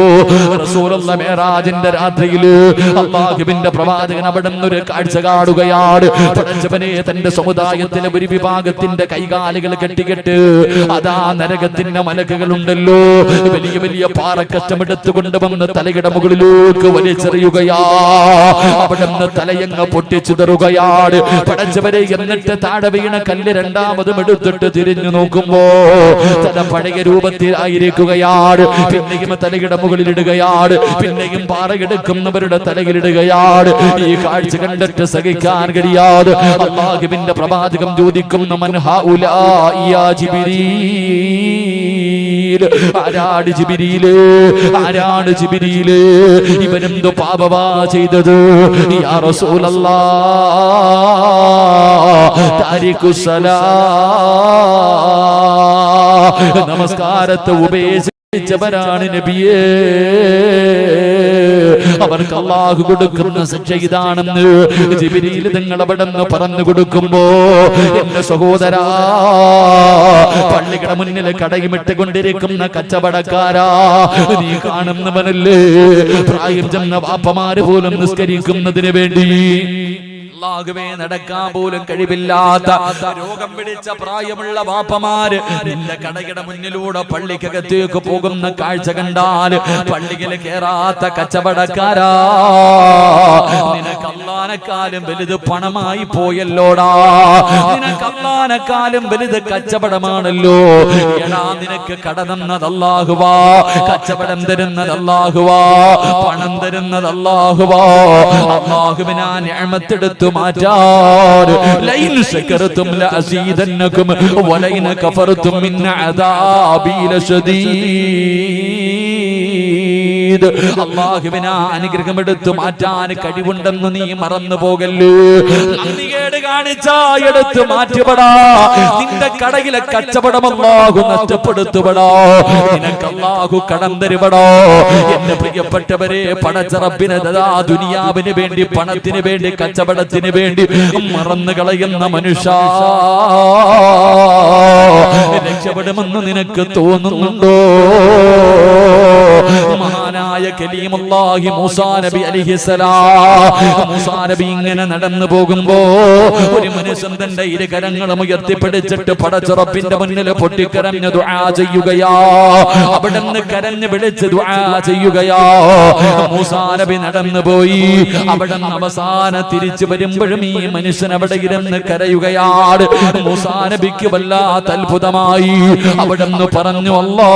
റസൂലുള്ള മേറാജിന്റെ രാത്രിയില് അല്ലാഹുവിന്റെ പ്രവാചകൻ അവിടെ ഒരു കാഴ്ച കാണുകയാണ്. പടച്ചവനെ, തന്റെ സമുദായത്തിലെ ഒരു വിഭാഗത്തിന്റെ കൈകാലുകൾ കെട്ടിക്കെട്ട് അതാ നരകത്തിന്റെ മലക്കുകളുണ്ടല്ലോ, വലിയ വലിയ പാറക്കച്ചമെടുത്തുകൊണ്ട് വന്ന് തലയുടെ മുകളിലേക്ക് വലിച്ചെറിയുകയാ. അവിടെ നിന്ന് തലയങ്ങ് പൊട്ടിച്ചിതറുകയാണ്. പടച്ചവരെ, എന്നിട്ട് താഴെ വീണ കല്ല് രണ്ടാമതും എടുത്തിട്ട് തിരിഞ്ഞു നോക്കുമ്പോ തല പഴയ രൂപത്തിലായിരിക്കുകയാണ്. പിന്നെയും തലയുടെ മുകളിലിടുകയാണ്, പിന്നെയും പാറയെടുക്കുന്നവരുടെ തലയിലിടുകയാണ്. ഈ കാഴ്ച കണ്ടിട്ട് സഹിക്കാൻ കഴിയാതെ അല്ലാഹുവിന്റെ പ്രവാചകം ചോദിക്കുന്നു, മൻ ഹൗലാ യാ ജിബ്രീൽ, ആരാണ് ജിബ്രീൽ, ആരാണ് ജിബ്രീൽ, ഇവനെന്തോ പാപമാ ചെയ്തത്? യാ റസൂലല്ലാഹ്, താരിഖുസ്സലാ, നമസ്കാരത്തെ ഉപേക്ഷിച്ചവരാണ് നബിയേ, അവർക്ക് അല്ലാഹു കൊടുക്കുന്ന ശിക്ഷ ഇതാണെന്ന് ജിബ്രീൽ തങ്ങൾ അവിടെന്ന് പറഞ്ഞു കൊടുക്കുമ്പോ, എന്റെ സഹോദരാ, പള്ളിയുടെ മുന്നിൽ കടയുമിട്ടുകൊണ്ടിരിക്കുന്ന കച്ചവടക്കാരാ, നീ കാണുന്നവനല്ലേ പ്രായം ചെന്ന വാപ്പമാര് പോലും നിസ്കരിക്കുന്നതിന് വേണ്ടി അല്ലാഹുവേ നടക്കാൻ പോലും കഴിവില്ലാത്ത രോഗം പിടിച്ച പ്രായമുള്ള വാപ്പമാര് നിന്റെ കടയുടെ മുന്നിലൂടെ പള്ളിക്കകത്തേക്ക് പോകുന്ന കാഴ്ച കണ്ടാൽ പള്ളിയിൽ കേറാത്ത കച്ചവടക്കാരാ, നിനക്ക് അല്ലാഹുവിനെക്കാളും വലുത് പണമായി പോയല്ലോടാ, നിനക്ക് അല്ലാഹുവിനെക്കാളും വലുത് കച്ചവടമാണല്ലോ. എടാ, നിനക്ക് കട തന്നത് അല്ലാഹുവാ, കച്ചവടം തരുന്നത് അല്ലാഹുവാ, പണം തരുന്നത് അല്ലാഹുവാ. അല്ലാഹുവിനാ നിഅമത്തെടുത്ത് മാറ്റാൻ, ലൈൻ ശകർതും ലഅസീദന്നകും വലൈൻ കഫർതും മിൻ അദാബി ലശദീദ്. അല്ലാഹുവിനാ അനുഗ്രഹം എടുത്തു മാറ്റാൻ കഴിവുണ്ടെന്ന് നീ മറന്നു പോകല്ലേ. നന്ദികേട് കാണിച്ചാ എടുത്തു മാറ്റുപടാ, നിന്റെ കടയിലെ കച്ചവടം അല്ലാഹു നഷ്ടപ്പെടുത്തുപടാ, നിനക്ക് അല്ലാഹു കടം തരുപടാ. എന്റെ പ്രിയപ്പെട്ടവരെ, പടച്ച റബ്ബിനെ ദുനിയാവിന് വേണ്ടി, പണത്തിന് വേണ്ടി, കച്ചവടത്തിന് വേണ്ടി മറന്നു കളയുന്ന മനുഷ്യ, രക്ഷപ്പെടുമെന്ന് നിനക്ക് തോന്നുന്നുണ്ടോ? മഹാനായ കലീമുല്ലാഹി മൂസാ നബി അലൈഹിസ്സലാം, മൂസാ നബി ഇങ്ങനെ നടന്നു പോകുമ്പോ ഒരു മനുഷ്യൻ തന്റെ ഇരു കരങ്ങളും ഉയർത്തിപ്പിടിച്ചിട്ട് പടച്ചുറപ്പിന്റെ മുന്നിൽ പൊട്ടിക്കരഞ്ഞ് ദുആ ചെയ്യുകയാ. അവിടുന്ന് കരഞ്ഞ് വിളിച്ച് ദുആ ചെയ്യുകയാ. മൂസാ നബി നടന്നു പോയി. അവിടുന്ന് അവസാനം തിരിച്ചു വരുമ്പോഴും ഈ മനുഷ്യൻ അവിടെ ഇരുന്ന് കരയുകയാണ്. മൂസാ നബിക്ക് വല്ലാത്ത അത്ഭുതമായി. അവിടുന്ന് പറഞ്ഞു, അല്ലാ,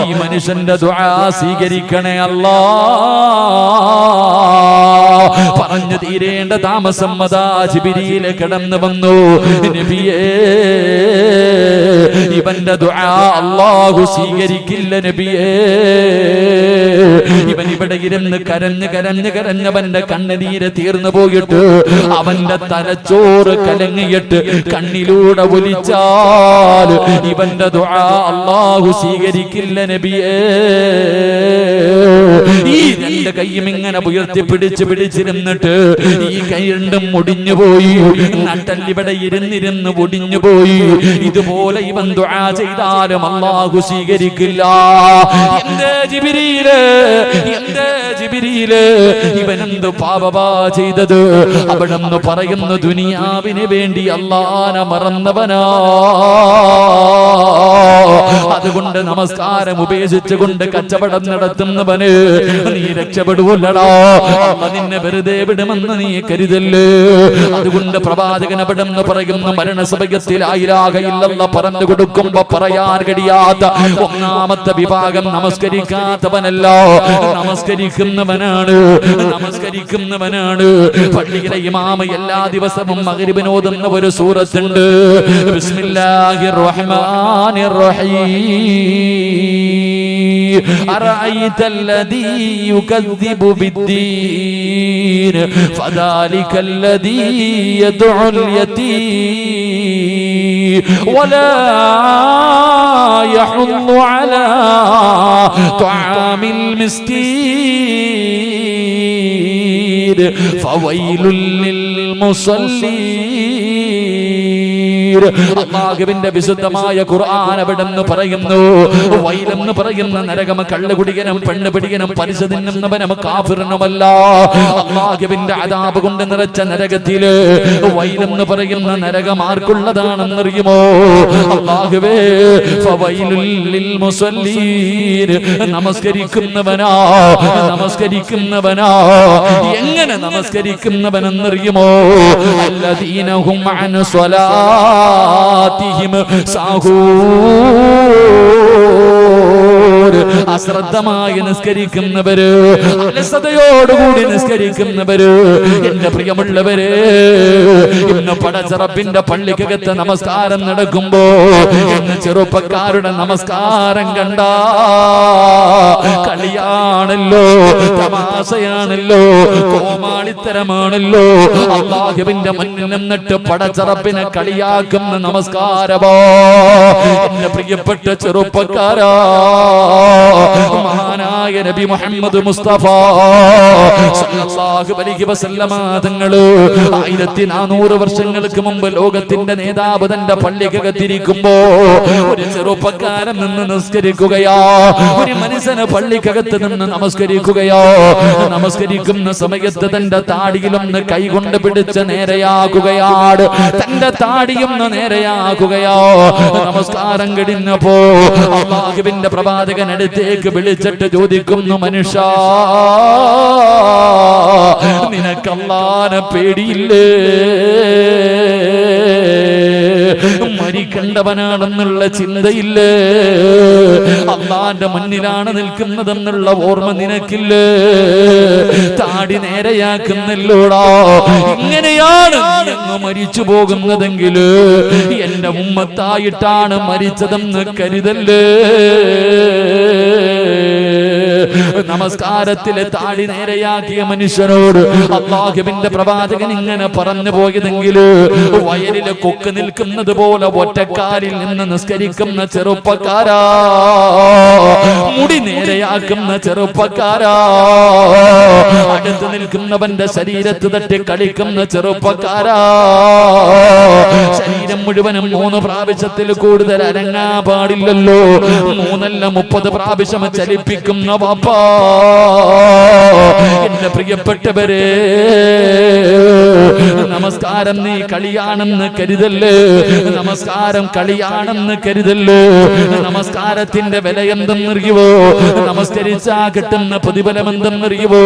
ഈ മനുഷ്യന്റെ ദുആ സ്വീകരിക്കണേ അല്ലാ. പറഞ്ഞു തീരേണ്ട താമസം അതാ ജിബ്രീൽ കടന്നു വന്നു. നബിയേ, ഇവന്റെ ദുആ അല്ലാഹു സ്വീകരിക്കില്ല നബിയേ. ഇവൻ ഇവിടെ ഇരുന്ന് കരഞ്ഞ് കരഞ്ഞ് കരഞ്ഞവന്റെ കണ്ണുനീര് തീർന്നു പോയിട്ട് അവന്റെ തലച്ചോറ് കലങ്ങിയിട്ട് കണ്ണിലൂടെ ഒലിച്ചാൽ ഇവന്റെ ദുആ അല്ലാഹു സ്വീകരിക്കില്ല നബിയേ. ഈ രണ്ട് കൈയും ഇങ്ങനെ ഉയർത്തി പിടിച്ചിരുന്നിട്ട് ഈ കൈ രണ്ടും ഒടിഞ്ഞുപോയി. നട്ടല്ലിവിടെ ഇരുന്നിരുന്ന് ഒടിഞ്ഞുപോയി. ഇതുപോലെ ഇവൻ ദുആ ചെയ്താലും അല്ലാഹു സ്വീകരിക്കില്ല. എന്തേ ജിബ്രീലേ, എന്തേ ജിബ്രീലേ, ഇവനെന്ത് പാപമാ ചെയ്തത്? അവിടെന്ന് പറയുന്നു, ദുനിയാവിന് വേണ്ടി അല്ലാഹനെ മറന്നവനാ. അതുകൊണ്ട് നമസ്കാരം ഉപേക്ഷിച്ചുകൊണ്ട് കച്ചവടം നടത്തുന്നവന് നീ രക്ഷപ്പെടുവല്ലടാ. അല്ലാഹ് നിന്നെ വെറുതെ വിടുമെന്ന് നീ കരുതല്ലേ. അതുകൊണ്ട് പ്രവാചകൻ അവിടെന്ന് പറയുന്ന മരണസമയത്തിൽ ലാ ഇലാഹ ഇല്ലല്ലാഹ് പറഞ്ഞു കൊടുക്കുമ്പോ പറയാൻ കഴിയാത്ത ഒന്നാമത്തെ വിഭാഗം നമസ്കരിക്കാത്തവനല്ല, നമസ്കരിക്കുന്നവനാണ്. നമസ്കരിക്കുന്നവനാണ്. പള്ളിയിലെ ഇമാമ എല്ലാ ദിവസവും മഗ്രിബിന് ഓതുന്ന ഒരു സൂറത്തുണ്ട്, ബിസ്മില്ലാഹിർ റഹ്മാനിർ റഹീം. അറഅയ്തല്ലദീ യുകദ്ദിബു ബിദ്ദീൻ ഫദാലികല്ലദീ യദ്ഉൽ യതീം വലാ യഹുദ്ദു അലാ തുആമിൽ മിസ്കീൻ ഫവൈലുൽ ലിൽ മുസല്ലീൻ. അല്ലാഹുവിന്റെ വിശുദ്ധമായ ഖുർആൻ അവിടെന്ന് പറയുന്നു, വൈലെന്ന് പറയുന്ന നരകം കള്ളുകുടികനും പെണ്ണുപിടികനും പലിശ തിന്നുന്നവനും കാഫിറിനുമല്ല. അല്ലാഹുവിന്റെ അദാബ് കൊണ്ട് നിറച്ച നരകത്തില് വൈലെന്ന് പറയുന്ന നരകം ആർക്കുള്ളതാണെന്നറിയുമോ? അല്ലാഹുവേ, ഫവൈലുൽ ലിൽ മുസല്ലീൻ. നമസ്കരിക്കുന്നവനാ, നമസ്കരിക്കുന്നവനാ. എങ്ങനെ നമസ്കരിക്കുന്നവനെന്നറിയുമോ? അല്ലദീന ഹും അൻ സ്വലാത്തിഹിം സാഹൂൻ. അശ്രദ്ധമായി നിസ്കരിക്കുന്നവര്, അലസതയോടുകൂടി നിസ്കരിക്കുന്നവര്. എന്റെ പ്രിയമുള്ളവര്, ഇന്ന് പടച്ചറപ്പിന്റെ പള്ളിക്കകത്ത് നമസ്കാരം നടക്കുമ്പോ ഇന്ന് ചെറുപ്പക്കാരുടെ നമസ്കാരം കണ്ട കളിയാണല്ലോ, തമാശയാണല്ലോ, കോമാളിത്തരമാണല്ലോ. അല്ലാഹുവിന്റെ മുന്നിൽ നിന്നിട്ട് പടച്ചറപ്പിനെ കളിയാക്കുന്ന നമസ്കാരമോ? എന്റെ പ്രിയപ്പെട്ട ചെറുപ്പക്കാരാ, മഹാനായ നബി മുഹമ്മദ് മുസ്തഫ സല്ലല്ലാഹു അലൈഹി വസല്ലമ തങ്ങള് 1400 വർഷങ്ങൾക്ക് മുമ്പ് ലോകത്തിന്റെ നേതാവ് തന്റെ പള്ളിക്കകത്തിരിക്കുമ്പോ ഒരു ചെറുപ്പക്കാരൻ നിന്ന് നിസ്കരിക്കുകയാ. ഒരു മനുഷ്യന് പള്ളിക്കകത്ത് നിന്ന് നമസ്കരിക്കുകയോ. നമസ്കരിക്കുന്ന സമയത്ത് തന്റെ താടിയിലൊന്ന് കൈകൊണ്ട് പിടിച്ച് നേരെയാക്കുകയാണ്. തന്റെ താടിയൊന്ന് നേരെയാക്കുകയോ. നമസ്കാരം കഴിഞ്ഞപ്പോ അല്ലാഹുവിന്റെ പ്രവാചകൻ അടുത്തേക്ക് വിളിച്ചിട്ട് ചോദിക്കുന്നു, മനുഷ്യ, നിനക്ക് അല്ലാഹനെ പേടിയില്ലേ? മരിക്കണ്ടവനാണെന്നുള്ള ചിന്തയില്ലേ? അല്ലാഹുവിന്റെ മുന്നിലാണ് നിൽക്കുന്നതെന്നുള്ള ഓർമ്മ നിനക്കില്ലേ? താടി നേരെയാക്കുന്നല്ലോടാ. ഇങ്ങനെയാണ് നീ അങ്ങ് മരിച്ചു പോകുന്നതെങ്കിൽ എന്റെ ഉമ്മത്തായിട്ടാണ് മരിച്ചതെന്ന് കരുതല്ലേ. നമസ്കാരത്തിലെ താടി നേരെയാക്കിയ മനുഷ്യനോട് അല്ലാഹുവിന്റെ പ്രവാചകൻ ഇങ്ങനെ പറഞ്ഞു പോയതെങ്കിൽ വയലിലെ കൊക്ക് നിൽക്കുന്നത് പോലെ ഒറ്റക്കാലിൽ നിന്ന് നിസ്കരിക്കുന്ന ചെറുപ്പക്കാരാ, മുടി നേരെ ഇരയാക്കുന്ന ചെറുപ്പക്കാരാ, അടുത്ത് നിൽക്കുന്നവന്റെ ശരീരത്ത് തട്ടി കളിക്കുന്ന ചെറുപ്പക്കാരാ, ശരീരം മുഴുവനും 3 പ്രാവശ്യത്തിൽ കൂടുതൽ അനങ്ങാ പാടില്ലല്ലോ, 3 അല്ല 30 പ്രാവശ്യം ചലിപ്പിക്കുന്ന വാപ്പാ. എന്റെ പ്രിയപ്പെട്ടവരെ, നമസ്കാരം നീ കളിയാണെന്ന് കരുതല്ലേ, നമസ്കാരം കളിയാണെന്ന് കരുതല്ലേ. നമസ്കാരത്തിന്റെ വില എന്തെന്നറിയുവോ? നമസ്കരിച്ചാ കിട്ടുന്ന പ്രതിഫലം എന്തെന്നറിയുവോ?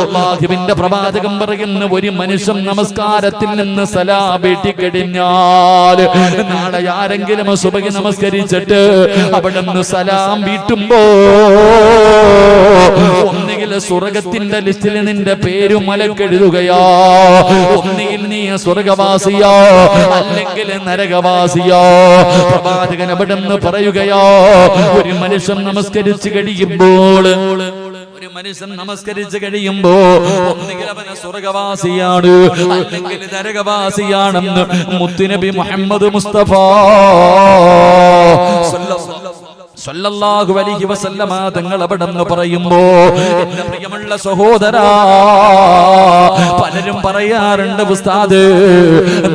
അല്ലാഹുവിന്റെ പ്രവാചകൻ പറയുന്ന, ഒരു മനുഷ്യൻ നമസ്കാരത്തിൽ നിന്ന് സലാം വീട്ടിക്കഴിഞ്ഞാൽ, നാളെ ആരെങ്കിലും സുബഹി നമസ്കരിച്ചിട്ട് അവിടെ നിന്ന് സലാം വീട്ടുമ്പോ, ഒന്നുകിൽ സ്വർഗത്തിന്റെ ലിസ്റ്റിൽ നിന്റെ പേര് മലക്കെഴുതുകയോ, ഒന്നുകിൽ നീ സ്വർഗവാസിയോ അല്ലെങ്കിൽ നരകവാസിയോ. പ്രവാചകൻ അവിടെ നിന്ന് പറയുകയോ, ഒരു മനുഷ്യൻ നമസ്കരിച്ചു കഴിയുമ്പോൾ, ഒന്നുകിൽ അവന് സ്വർഗവാസിയാണ് അല്ലെങ്കിൽ നരകവാസിയാണെന്ന് മുത്തുനബി മുഹമ്മദ് മുസ്തഫ സല്ലല്ലാഹു അലൈഹി വസല്ലമ തങ്ങൾ അവിടെ നിന്ന് പറയുമ്പോ, എന്റെ പ്രിയമുള്ള സഹോദരാ, പലരും പറയാറുണ്ട്, ഉസ്താദ്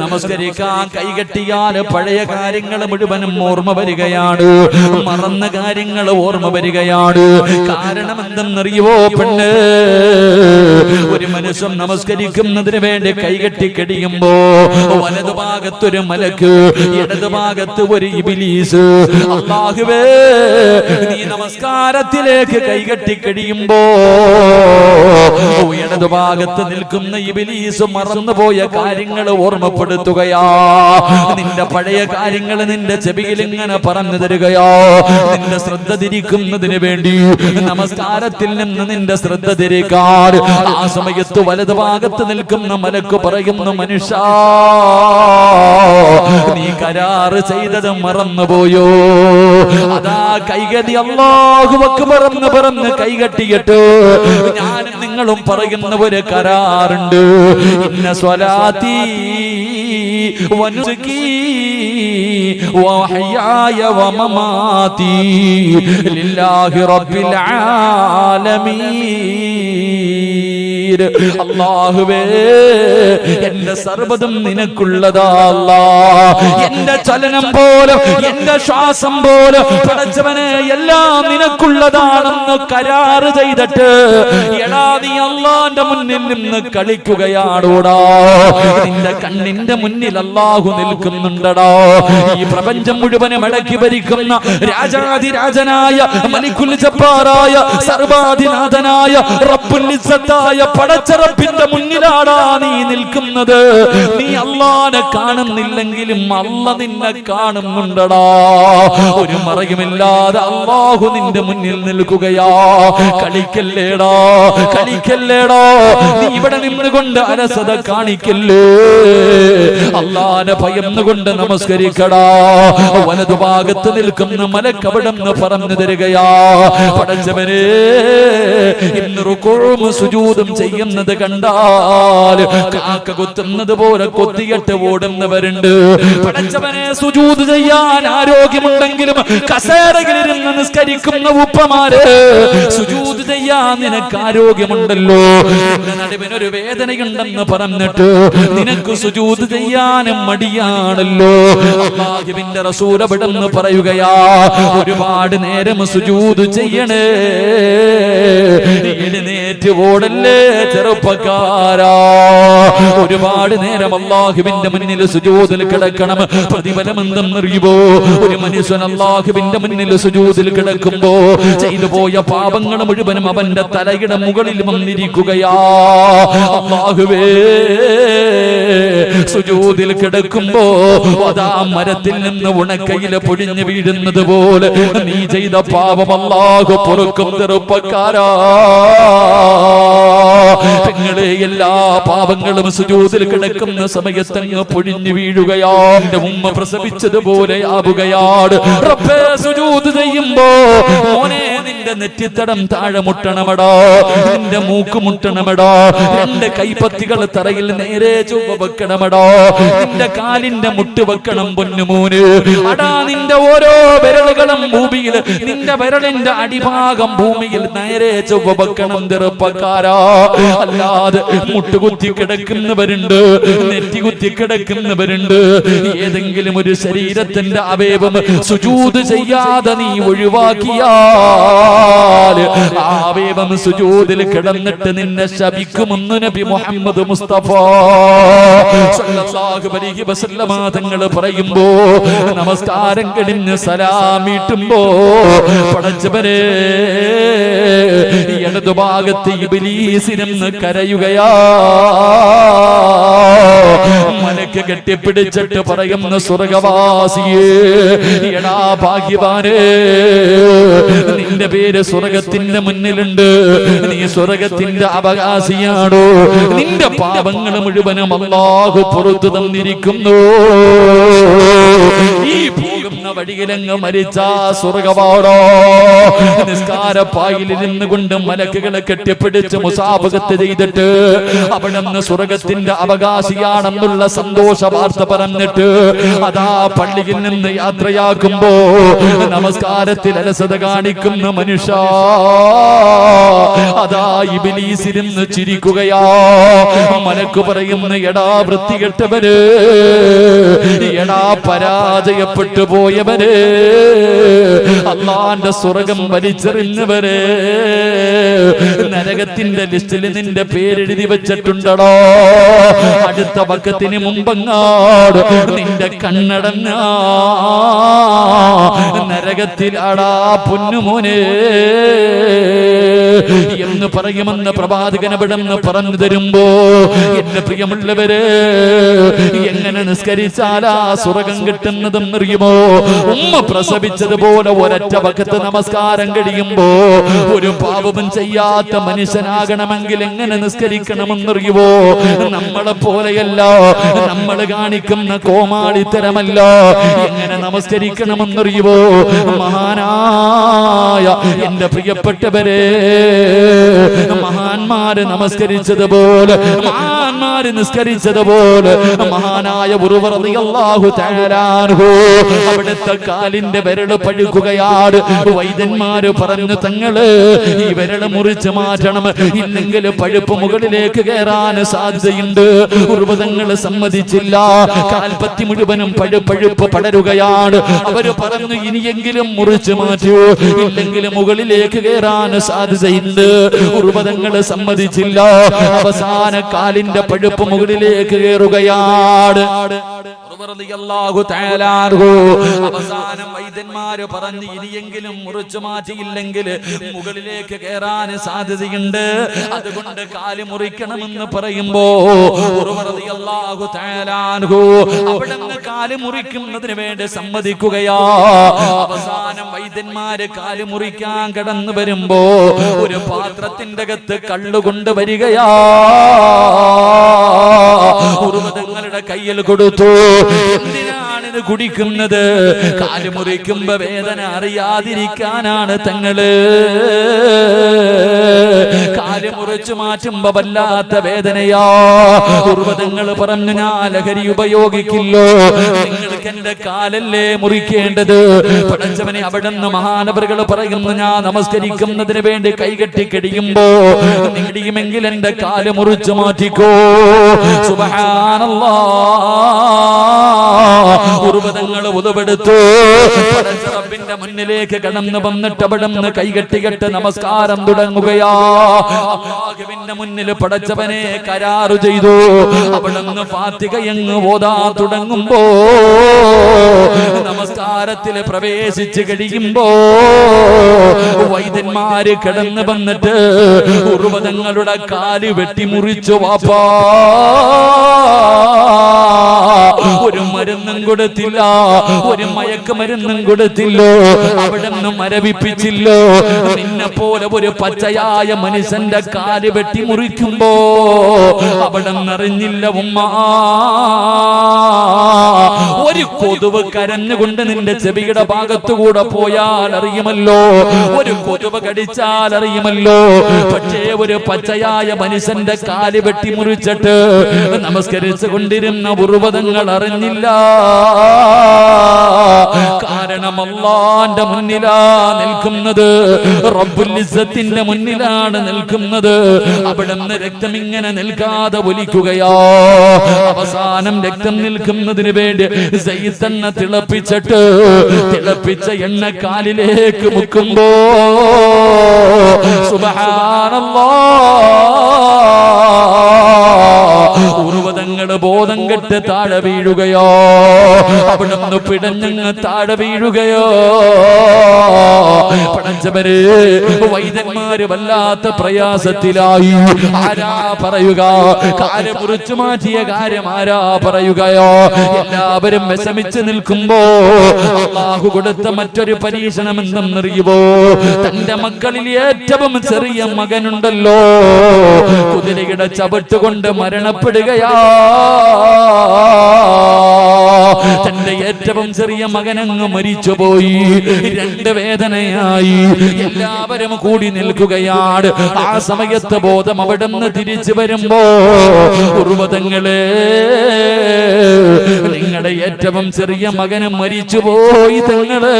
നമസ്കരിക്കാൻ കൈകെട്ടിയാൽ പഴയ കാര്യങ്ങൾ മുഴുവനും ഓർമ്മ വരികയാണ്, മറന്ന കാര്യങ്ങൾ ഓർമ്മ വരികയാണ്. കാരണം എന്തെന്നറിയുവോ പെണ്ണ്? ഒരു മനുഷ്യൻ നമസ്കരിക്കുന്നതിന് വേണ്ടി കൈകെട്ടി കഴിയുമ്പോ, വലതുഭാഗത്തൊരു മലക്ക്, ഇടതുഭാഗത്ത് ഒരു ഇബ്ലീസ്. അല്ലാഹുവേ, നീ നമസ്കാരത്തിലേക്ക് കൈകെട്ടി കഴിയുമ്പോ ഇടതുഭാഗത്ത് നിൽക്കുന്ന ഇബ്ലീസ് മറന്നുപോയ കാര്യങ്ങൾ ഓർമ്മപ്പെടുത്തുകയാ, നിന്റെ പഴയ കാര്യങ്ങൾ നിന്റെ ചെവിയിൽ ഇങ്ങനെ പറഞ്ഞു തരികയോ, നിന്റെ ശ്രദ്ധ തിരിക്കുന്നതിന് വേണ്ടി നമസ്കാരത്തിൽ നിന്ന് നിന്റെ ശ്രദ്ധ തിരിക്കാൻ. ആ സമയത്ത് വലതുഭാഗത്ത് നിൽക്കുന്ന മലക്ക് പറയുന്നു, മനുഷ്യ, നീ കരാറ് ചെയ്തത് മറന്നുപോയോ? അതാ കൈകടി അല്ലാഹു അക്ബർ എന്ന് പറഞ്ഞ് കൈകെട്ടിയിട്ട് ഞാനും നിങ്ങളും പറയുന്ന ഒരു കരാറുണ്ട്, ഇന്ന സ്വലാത്തി വനുസുകി വഹയായ വമമാതി ലില്ലാഹി റബ്ബിൽ ആലമീൻ. അല്ലാഹുവേ, എന്റെ സർവ്വതും നിനക്കുള്ളതാ അല്ലാഹ്, എന്റെ ചലനം പോലും എന്റെ ശ്വാസം പോലും പടച്ചവനെ എല്ലാം നിനക്കുള്ളതാണെന്ന് കരാറ് ചെയ്തിട്ട്, എടാ നീ അല്ലാഹുവിന്റെ മുന്നിൽ നിന്ന് കളിക്കുകയാണോടാ? നിന്റെ കണ്ണിന്റെ മുന്നിൽ അല്ലാഹു നിൽക്കുന്നുണ്ടടാ. ഈ പ്രപഞ്ചം മുഴുവനും അടക്കി ഭരിക്കുന്ന രാജാതിരാജനായ മലിക്കുൽ ജബ്ബാറായ സർവാധിനാഥനായ റബ്ബുൽ ഇസ്സത്തായ പടച്ചറപ്പിന്റെ മുന്നിലാടാ നീ നിൽക്കുന്നത്. നീ അല്ലാഹുവിനെ കാണുന്നില്ലെങ്കിലും അല്ലാഹു നിന്നെ കാണുന്നുണ്ടടാ. ഒരു മറയുമില്ലാതെ അല്ലാഹു നിന്റെ മുന്നിൽ നിൽക്കുകയാ. കളിക്കല്ലേടാ, കളിക്കല്ലേടാ, നീ ഇവിടെ നിന്നുകൊണ്ട് അലസത കാണിക്കല്ലേ. അല്ലാഹുവിനെ ഭയന്നുകൊണ്ട് നമസ്കരിക്കടാ. വലതുഭാഗത്ത് നിൽക്കുന്ന മലക്ക് അവിടെ നിന്ന് പറഞ്ഞു തരികയാ, പടച്ചവനെ, ഇന്ന് റുകൂഉം സുജൂദും ചെയ്യുന്നത് കണ്ടാൽ കാക്ക കൊത്തുന്നത് പോലെ കൊത്തിയിട്ട് ഓടുന്നവരുണ്ട്. പടച്ചവനെ, സുജൂദ് ചെയ്യാൻ ആരോഗ്യമുണ്ടെങ്കിലും കസേരകളിലിരുന്ന് നിസ്കരിക്കുന്ന ഉപ്പമാര്, സുജൂദ് ചെയ്യാൻ നിനക്ക് ആരോഗ്യമുണ്ടല്ലോ, നിന്റെ നടുവിനൊരു വേദനയുണ്ടെന്ന് പറഞ്ഞിട്ട് നിനക്ക് സുജൂദ് ചെയ്യാനും മടിയാണല്ലോ. അല്ലാഹുവിന്റെ റസൂൽ അവിടെന്ന് പറയുകയാ, ഒരുപാട് നേരം സുജൂദ് ചെയ്യണേ, എഴുന്നേറ്റ് ഓടല്ലേ ചെറുപ്പക്കാരാ. ഒരുപാട് നേരം അല്ലാഹുവിന്റെ മുന്നിൽ സുജൂദിൽ കിടക്കണം. പ്രതിഫലം എന്തെന്നറിയുമോ? ഒരു മനുഷ്യൻ അല്ലാഹുവിന്റെ മുന്നിൽ സുജൂദിൽ കിടക്കുമ്പോ ചെയ്തു പോയ പാപങ്ങൾ മുഴുവനും അവന്റെ തലയുടെ മുകളിൽ വന്നിരിക്കുകയാ. അല്ലാഹുവേ, സുജൂദിൽ കിടക്കുമ്പോ അതാ മരത്തിൽ നിന്ന് ഉണക്കയില പൊടിഞ്ഞു വീഴുന്നത് പോലെ നീ ചെയ്ത പാപം അല്ലാഹു പൊറുക്കും ചെറുപ്പക്കാരാ. നിങ്ങളെ എല്ലാ പാപങ്ങളും സുജൂദിൽ കിടക്കുന്ന സമയത്തങ്ങ് പൊടിഞ്ഞു വീഴുകയാ. എന്റെ ഉമ്മ പ്രസവിച്ചതുപോലെ ആവുകയാണ്. റബ്ബേ, സുജൂദ് ചെയ്യുമ്പോ മോനെ നിന്റെ നിന്റെ നെറ്റിത്തടം താഴെ മുട്ടണമടോ, നിന്റെ മൂക്ക് മുട്ടണമടോ, രണ്ട് കൈപ്പത്തികൾ തറയിൽ നേരെ ചൊവ്വ വെക്കണമടോ, നിന്റെ കാലിന്റെ മുട്ട് വെക്കണം പൊന്നുമോന്. അടാ നിന്റെ ഓരോ വിരലുകളും ഭൂമിയിൽ, നിന്റെ വിരലിന്റെ അടിഭാഗം ഭൂമിയിൽ നേരെ ചൊവ്വ വെക്കണം ചെറുപ്പക്കാരാ. അല്ലാതെ മുട്ടുകുത്തി കിടക്കുന്നവരുണ്ട്, നെറ്റി കുത്തി കിടക്കുന്നവരുണ്ട്. ഏതെങ്കിലും ഒരു ശരീരത്തിന്റെ അവയവം സുജൂദ് ചെയ്യാതെ നീ ഒഴിവാക്കിയാൽ ആ അവയവം സുജൂദിൽ കിടന്നിട്ട് നിന്നെ ശപിക്കുമെന്ന് നബി മുഹമ്മദ് മുസ്തഫ സല്ലല്ലാഹു അലൈഹി വസല്ലമ തങ്ങൾ പറയുമ്പോ, നമസ്കാരം കഴിഞ്ഞ് സലാമിട്ടുമ്പോ പടച്ചവനെ ഇടതുഭാഗത്ത് ഇബ്ലീസിനെന്ന് കരയുകയാ. മലക്ക് കെട്ടിപ്പിടിച്ചിട്ട് പറയുന്ന സ്വർഗവാസിയേ, എടാ ഭാഗ്യവാനേ, നിന്റെ പേര് സ്വർഗത്തിന്റെ മുന്നിലുണ്ട്, നീ സ്വർഗത്തിന്റെ അവകാശിയാണോ, നിന്റെ പാപങ്ങൾ മുഴുവനും അല്ലാഹു പുറത്തു തന്നിരിക്കുന്നു. ഈ പോകുന്ന വഴിയിലങ്ങ് മരിച്ച സ്വർഗവാടോ. നിസ്കാരപ്പായിൽ നിന്നുകൊണ്ട് മലക്കുകളെ കെട്ടിപ്പിടിച്ച് മുസാഫഹത്ത് ചെയ്തിട്ട് അവിടുന്ന് സ്വർഗത്തിന്റെ അവകാശിയാണെന്നുള്ള സന്തോഷ വാർത്ത പറഞ്ഞിട്ട് അതാ പള്ളിയിൽ നിന്ന് യാത്രയാക്കുമ്പോ നമസ്കാരത്തിൽ അലസത കാണിക്കുന്ന മനുഷ്യ അതാ ഇബ്ലീസിരുന്ന് ചിരിക്കുകയാ. മലക്ക് പറയുന്ന, എടാ വൃത്തികെട്ടവര്, എടാ പരാജയപ്പെട്ടു പോയവര്, അല്ലാഹുവിന്റെ സ്വർഗം വലിച്ചെറിഞ്ഞവര്, നരകത്തിന്റെ ലിസ്റ്റിൽ നിന്റെ പേരെഴുതി വെച്ചിട്ടുണ്ടോ. അടുത്ത വക്കത്തിന് മുമ്പങ്ങാട് നിന്റെ കണ്ണടഞ്ഞ നരകത്തിൽ അടാ പൊന്നുമോനെ എന്ന് പറയുമെന്ന് പ്രവാചകൻ അവിടെന്ന് പറഞ്ഞു തരുമ്പോ, എന്റെ പ്രിയമുള്ളവര്, എങ്ങനെ നിസ്കരിച്ചാലാ സ്വർഗം കിട്ടുന്നതെന്നറിയുമോ? ഉമ്മ പ്രസവിച്ചതുപോലെ ഒരൊറ്റ വക്കത്ത് നമസ്കാരം കഴിയുമ്പോ ഒരു പാപവും ചെയ്യാത്ത മനുഷ്യനാകണമെങ്കിൽ എങ്ങനെ നിസ്കരിക്കണമെന്നറിയുമോ? നമ്മളെ പോലെയല്ല, നമ്മൾ കാണിക്കുന്ന കോമാളിത്തരമല്ല. എങ്ങനെ നമസ്കരിക്കണമെന്നറിയുമോ? മഹാനായ എന്റെ പ്രിയപ്പെട്ടവരെ, മഹാന്മാര് നമസ്കരിച്ചതുപോലെ, മഹാന്മാര് നിസ്കരിച്ചതുപോലെ മഹാനായ ഉർവ റളിയല്ലാഹു തആല അൻഹു അവിടുത്തെ കാലിന്റെ വിരൽ പഴുക്കുകയാണ്. വൈദ്യന്മാര് പറഞ്ഞു, തങ്ങള് ഈ വിരൽ മുറിച്ച് മാറ്റണം, ഇല്ലെങ്കിൽ പഴുപ്പ് മുകളിലേക്ക് കയറാൻ സാധ്യതയുണ്ട്. ഉർവതങ്ങൾ സമ്മതിച്ചില്ല. കാൽപ്പത്തി മുഴുവനും പഴുപ്പ് പടരുകയാണ്. അവര് പറഞ്ഞു, ഇനിയെങ്കിലും മുറിച്ച് മാറ്റൂ, ഇല്ലെങ്കിൽ മുകളിലേക്ക് കയറാൻ സാധ്യതയുണ്ട്. ഉർവതങ്ങൾ സമ്മതിച്ചില്ല. അവസാന കാലിന്റെ പഴുപ്പ് മുകളിലേക്ക് കയറുകയാണ്. അവസാനം വൈദ്യന്മാര് പറഞ്ഞു, ഇനിയെങ്കിലും മുറിച്ചു മാറ്റിയില്ലെങ്കിൽ മുകളിലേക്ക് കയറാൻ സാധ്യതയുണ്ട്, അതുകൊണ്ട് കാല് മുറിക്കണമെന്ന് പറയുമ്പോ അവിടുന്ന് കാല് മുറിക്കുന്നതിന് വേണ്ടി സമ്മതിക്കുകയാ. അവസാനം വൈദ്യന്മാര് കാല് മുറിക്കാൻ കടന്നു വരുമ്പോ ഒരു പാത്രത്തിന്റെ അകത്ത് കള്ളുകൊണ്ട് വരികയാ. ഉർവതങ്ങളുടെ കയ്യിൽ കൊടുത്തു. എന്തിനാണിത് കുടിക്കുന്നത്? കാല് മുറിക്കുമ്പോ വേദന അറിയാതിരിക്കാനാണ് തങ്ങള്. കാല് മുറിച്ചു മാറ്റുമ്പോ വല്ലാത്ത വേദനയാ. ഉർവതങ്ങൾ പറഞ്ഞു, ഞാൻ ലഹരി ഉപയോഗിക്കില്ലോ, നിങ്ങൾക്ക് എന്റെ കാലല്ലേ മുറിക്കേണ്ടത്. പടച്ചവനെ, അവിടുന്ന് മഹാനവറുകൾ പറയുന്നു, ഞാൻ നമസ്കരിക്കുന്നതിന് വേണ്ടി കൈകെട്ടി കഴിയുമ്പോ നിടിയുമെങ്കിൽ എന്റെ കാല് മുറിച്ചു മാറ്റിക്കോ. സുബ്ഹാനല്ലാഹ്. ഉർവതങ്ങൾ ഉദവെടുത്തു. റബ്ബിന്റെ മുന്നിലേക്ക് കടന്നു വന്നിട്ട് അവിടുന്ന് കൈകെട്ടികെട്ട് നമസ്കാരം തുടങ്ങുകയാ. അല്ലാഹുവിന്റെ മുന്നിൽ പടച്ചവനെ കരാറ് ചെയ്തു. അവിടുന്ന് ഫാത്തിഹയങ്ങ് ഓതാൻ തുടങ്ങുമ്പോ നമസ്കാരത്തിൽ പ്രവേശിച്ച് കഴിയുമ്പോ വൈദ്യന്മാര് കിടന്നു വന്നിട്ട് ഉർവതങ്ങളുടെ കാല് വെട്ടിമുറിച്ചു. വാപ്പാ, ഒരു മരുന്നും കൊടുത്തില്ല, ഒരു മയക്കുമരുന്നും കൊടുത്തില്ലോ, അവിടുന്ന് മരവിപ്പിച്ചില്ലോ. നിന്നെ പോലെ ഒരു പച്ചയായ മനുഷ്യന്റെ കാല് വെട്ടി മുറിക്കുമ്പോ അവിടുന്ന് അറിഞ്ഞില്ല ഉമ്മ. ഒരു കൊതുവ് കരഞ്ഞുകൊണ്ട് നിന്റെ ചെവിയുടെ ഭാഗത്തുകൂടെ പോയാൽ അറിയുമല്ലോ, ഒരു കൊതുവ് കടിച്ചാൽ അറിയുമല്ലോ. പക്ഷേ ഒരു പച്ചയായ മനുഷ്യന്റെ കാല് വെട്ടി മുറിച്ചിട്ട് നമസ്കരിച്ചു കൊണ്ടിരുന്ന ഉർവതങ്ങൾ അറിഞ്ഞില്ല. കാരണം അല്ലാഹുവിന്റെ മുന്നിലാ നിൽക്കുന്നത്, റബ്ബുൽ ഇസ്സത്തിന്റെ മുന്നിലാണ് നിൽക്കുന്നത്. അവിടുന്ന് രക്തം ഇങ്ങനെ നിൽക്കാതെ ഒലിക്കുകയോ. അവസാനം രക്തം നിൽക്കുന്നതിന് വേണ്ടി സയ്യിദെണ്ണ തിളപ്പിച്ചിട്ട് തിളപ്പിച്ച എണ്ണ കാലിലേക്ക് മുക്കുമ്പോ സുബ്ഹാനല്ലാഹ്, ഉർവതങ്ങൾ ബോധം കെട്ട് താഴെ വീഴുകയോ, അവിടുന്ന് പിടഞ്ഞങ്ങ് താഴെ വീഴുകയോ. പടച്ചവരെ, വൈദ്യന്മാര് വല്ലാത്ത പ്രയാസത്തിലായി. ആരാ പറയുക? കാല് മുറിച്ചു മാറ്റിയ കാര്യം ആരാ പറയുകയോ? എല്ലാവരും വിഷമിച്ച് നിൽക്കുമ്പോ അല്ലാഹു കൊടുത്ത മറ്റൊരു പരീക്ഷണം എന്തെന്നറിയുമോ? തന്റെ മക്കളിൽ ഏറ്റവും ചെറിയ മകനുണ്ടല്ലോ, കുതിരയുടെ ചവിട്ടുകൊണ്ട് മരണപ്പെടുകയാ. തന്റെ ഏറ്റവും ചെറിയ മകനങ്ങ് മരിച്ചുപോയി. രണ്ട് വേദനയായി. എല്ലാവരും കൂടി നിൽക്കുകയാണ്. ആ സമയത്ത് ബോധം അവിടുന്ന് തിരിച്ചു വരുമ്പോ ഉർവതങ്ങളെ, നിങ്ങളുടെ ഏറ്റവും ചെറിയ മകന് മരിച്ചുപോയി തങ്ങള്.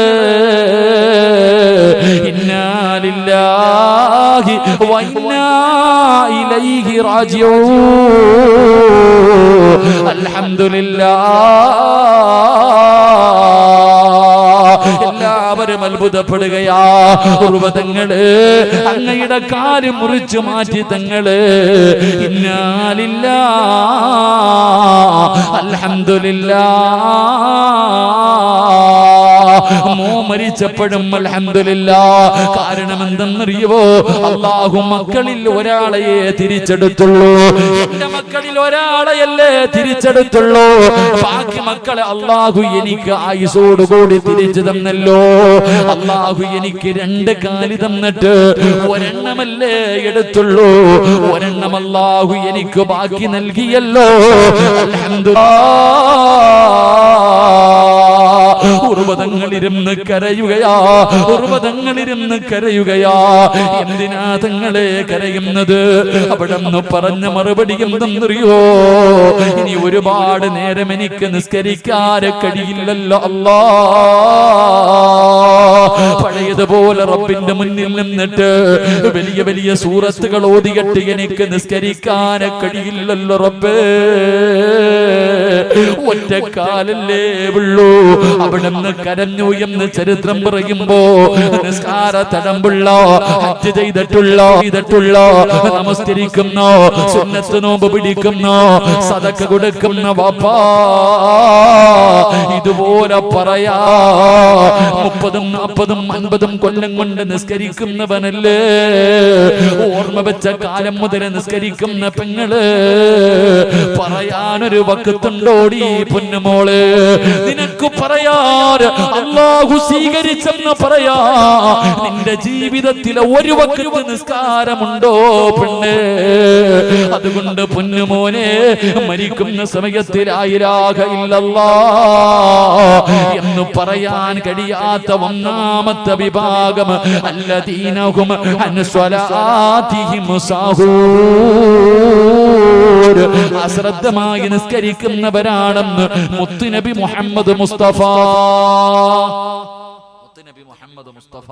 ഇന്നാ ലില്ലാഹി വ ഇന്നാ ഇലൈഹി റാജിഊൻ. അൽഹംദുലില്ലാഹ്. എല്ലാവരും അത്ഭുതപ്പെടുകയാ. ഉർവതങ്ങള്, അങ്ങയുടെ കാല് മുറിച്ചു മാറ്റി തങ്ങള്. ഇന്നാ ലില്ലാഹ് അൽഹംദുലില്ലാഹ്. മോ മരിച്ചപ്പോഴും അൽഹംദുലില്ലാഹ്. കാരണം എന്തെന്നറിയുവോ? അല്ലാഹു മക്കളിൽ ഒരാളെയേ തിരിച്ചെടുത്തുള്ളൂ. എന്റെ മക്കളിൽ ഒരാളെയല്ലേ തിരിച്ചെടുത്തുള്ളൂ. ബാക്കി മക്കളെ അല്ലാഹു എനിക്ക് ആയുസോടുകൂടി തിരിച്ചു തന്നല്ലോ. അല്ലാഹു എനിക്ക് രണ്ട് കാലി തന്നിട്ട് ഒരെണ്ണമല്ലേ എടുത്തുള്ളൂ. ഒരെണ്ണം അല്ലാഹു എനിക്ക് ബാക്കി നൽകിയല്ലോ. അൽഹംദുലില്ലാഹ്. ഉർവതങ്ങളിരുന്ന് കരയുകയാ. ഉർവതങ്ങളിരുന്ന് കരയുകയാ. എന്തിനാ തങ്ങളെ കരയുന്നത്? അവിടെന്ന് പറഞ്ഞ മറുപടി എന്തെന്നറിയോ? ഇനി ഒരുപാട് നേരം എനിക്ക് നിസ്കരിക്കാൻ കഴിയില്ലല്ലോ അല്ലാ. പഴയതുപോലെ റബ്ബിന്റെ മുന്നിൽ നിന്നിട്ട് വലിയ വലിയ സൂറത്തുകൾ ഓതികെട്ട് എനിക്ക് നിസ്കരിക്കാൻ കഴിയില്ലല്ലോ റബ്ബേ. ഒറ്റക്കാലല്ലേ ഉള്ളൂ. അവിടുന്ന് കരഞ്ഞു എന്ന് ചരിത്രം പറയുമ്പോ നിസ്കാര തടമ്പുള്ള, ഹജ്ജ് ചെയ്തിട്ടുള്ള, നമസ്കരിക്കുന്ന, സുന്നത്ത് നോമ്പ് പിടിക്കുന്ന, സദഖ കൊടുക്കുന്ന വാപ്പാ ഇതുപോലെ പറയാ. 30, 40, 50 കൊല്ലം കൊണ്ട് നിസ്കരിക്കുന്നവനല്ലേ. ഓർമ്മ വെച്ച കാലം മുതൽ നിസ്കരിക്കുന്ന പെങ്ങള് പറയാനൊരു വക്കത്തുണ്ടോടി പൊന്നുമോള്? നിനക്ക് പറയാൻ അല്ലാഹു സ്വീകരിച്ചെന്ന് പറയാ. നിന്റെ ജീവിതത്തിലെ ഒരു വക്കത്ത് നിസ്കാരമുണ്ടോ പെണ്ണ്? അതുകൊണ്ട് പൊന്നുമോനെ, മരിക്കുന്ന സമയത്തിൽ ലാ ഇലാഹ ഇല്ലല്ലാഹ് എന്ന് പറയാൻ കഴിയാത്ത ഒന്നാമത്തെ വിഭാഗം അല്ലദീനഹും അൻ സ്വലാത്തിഹിം സാഹൂൻ. അശ്രദ്ധമായി നിസ്കരിക്കുന്നവരാണെന്ന് മുത്തുനബി മുഹമ്മദ് മുസ്തഫ. മുത്തുനബി മുഹമ്മദ് മുസ്തഫ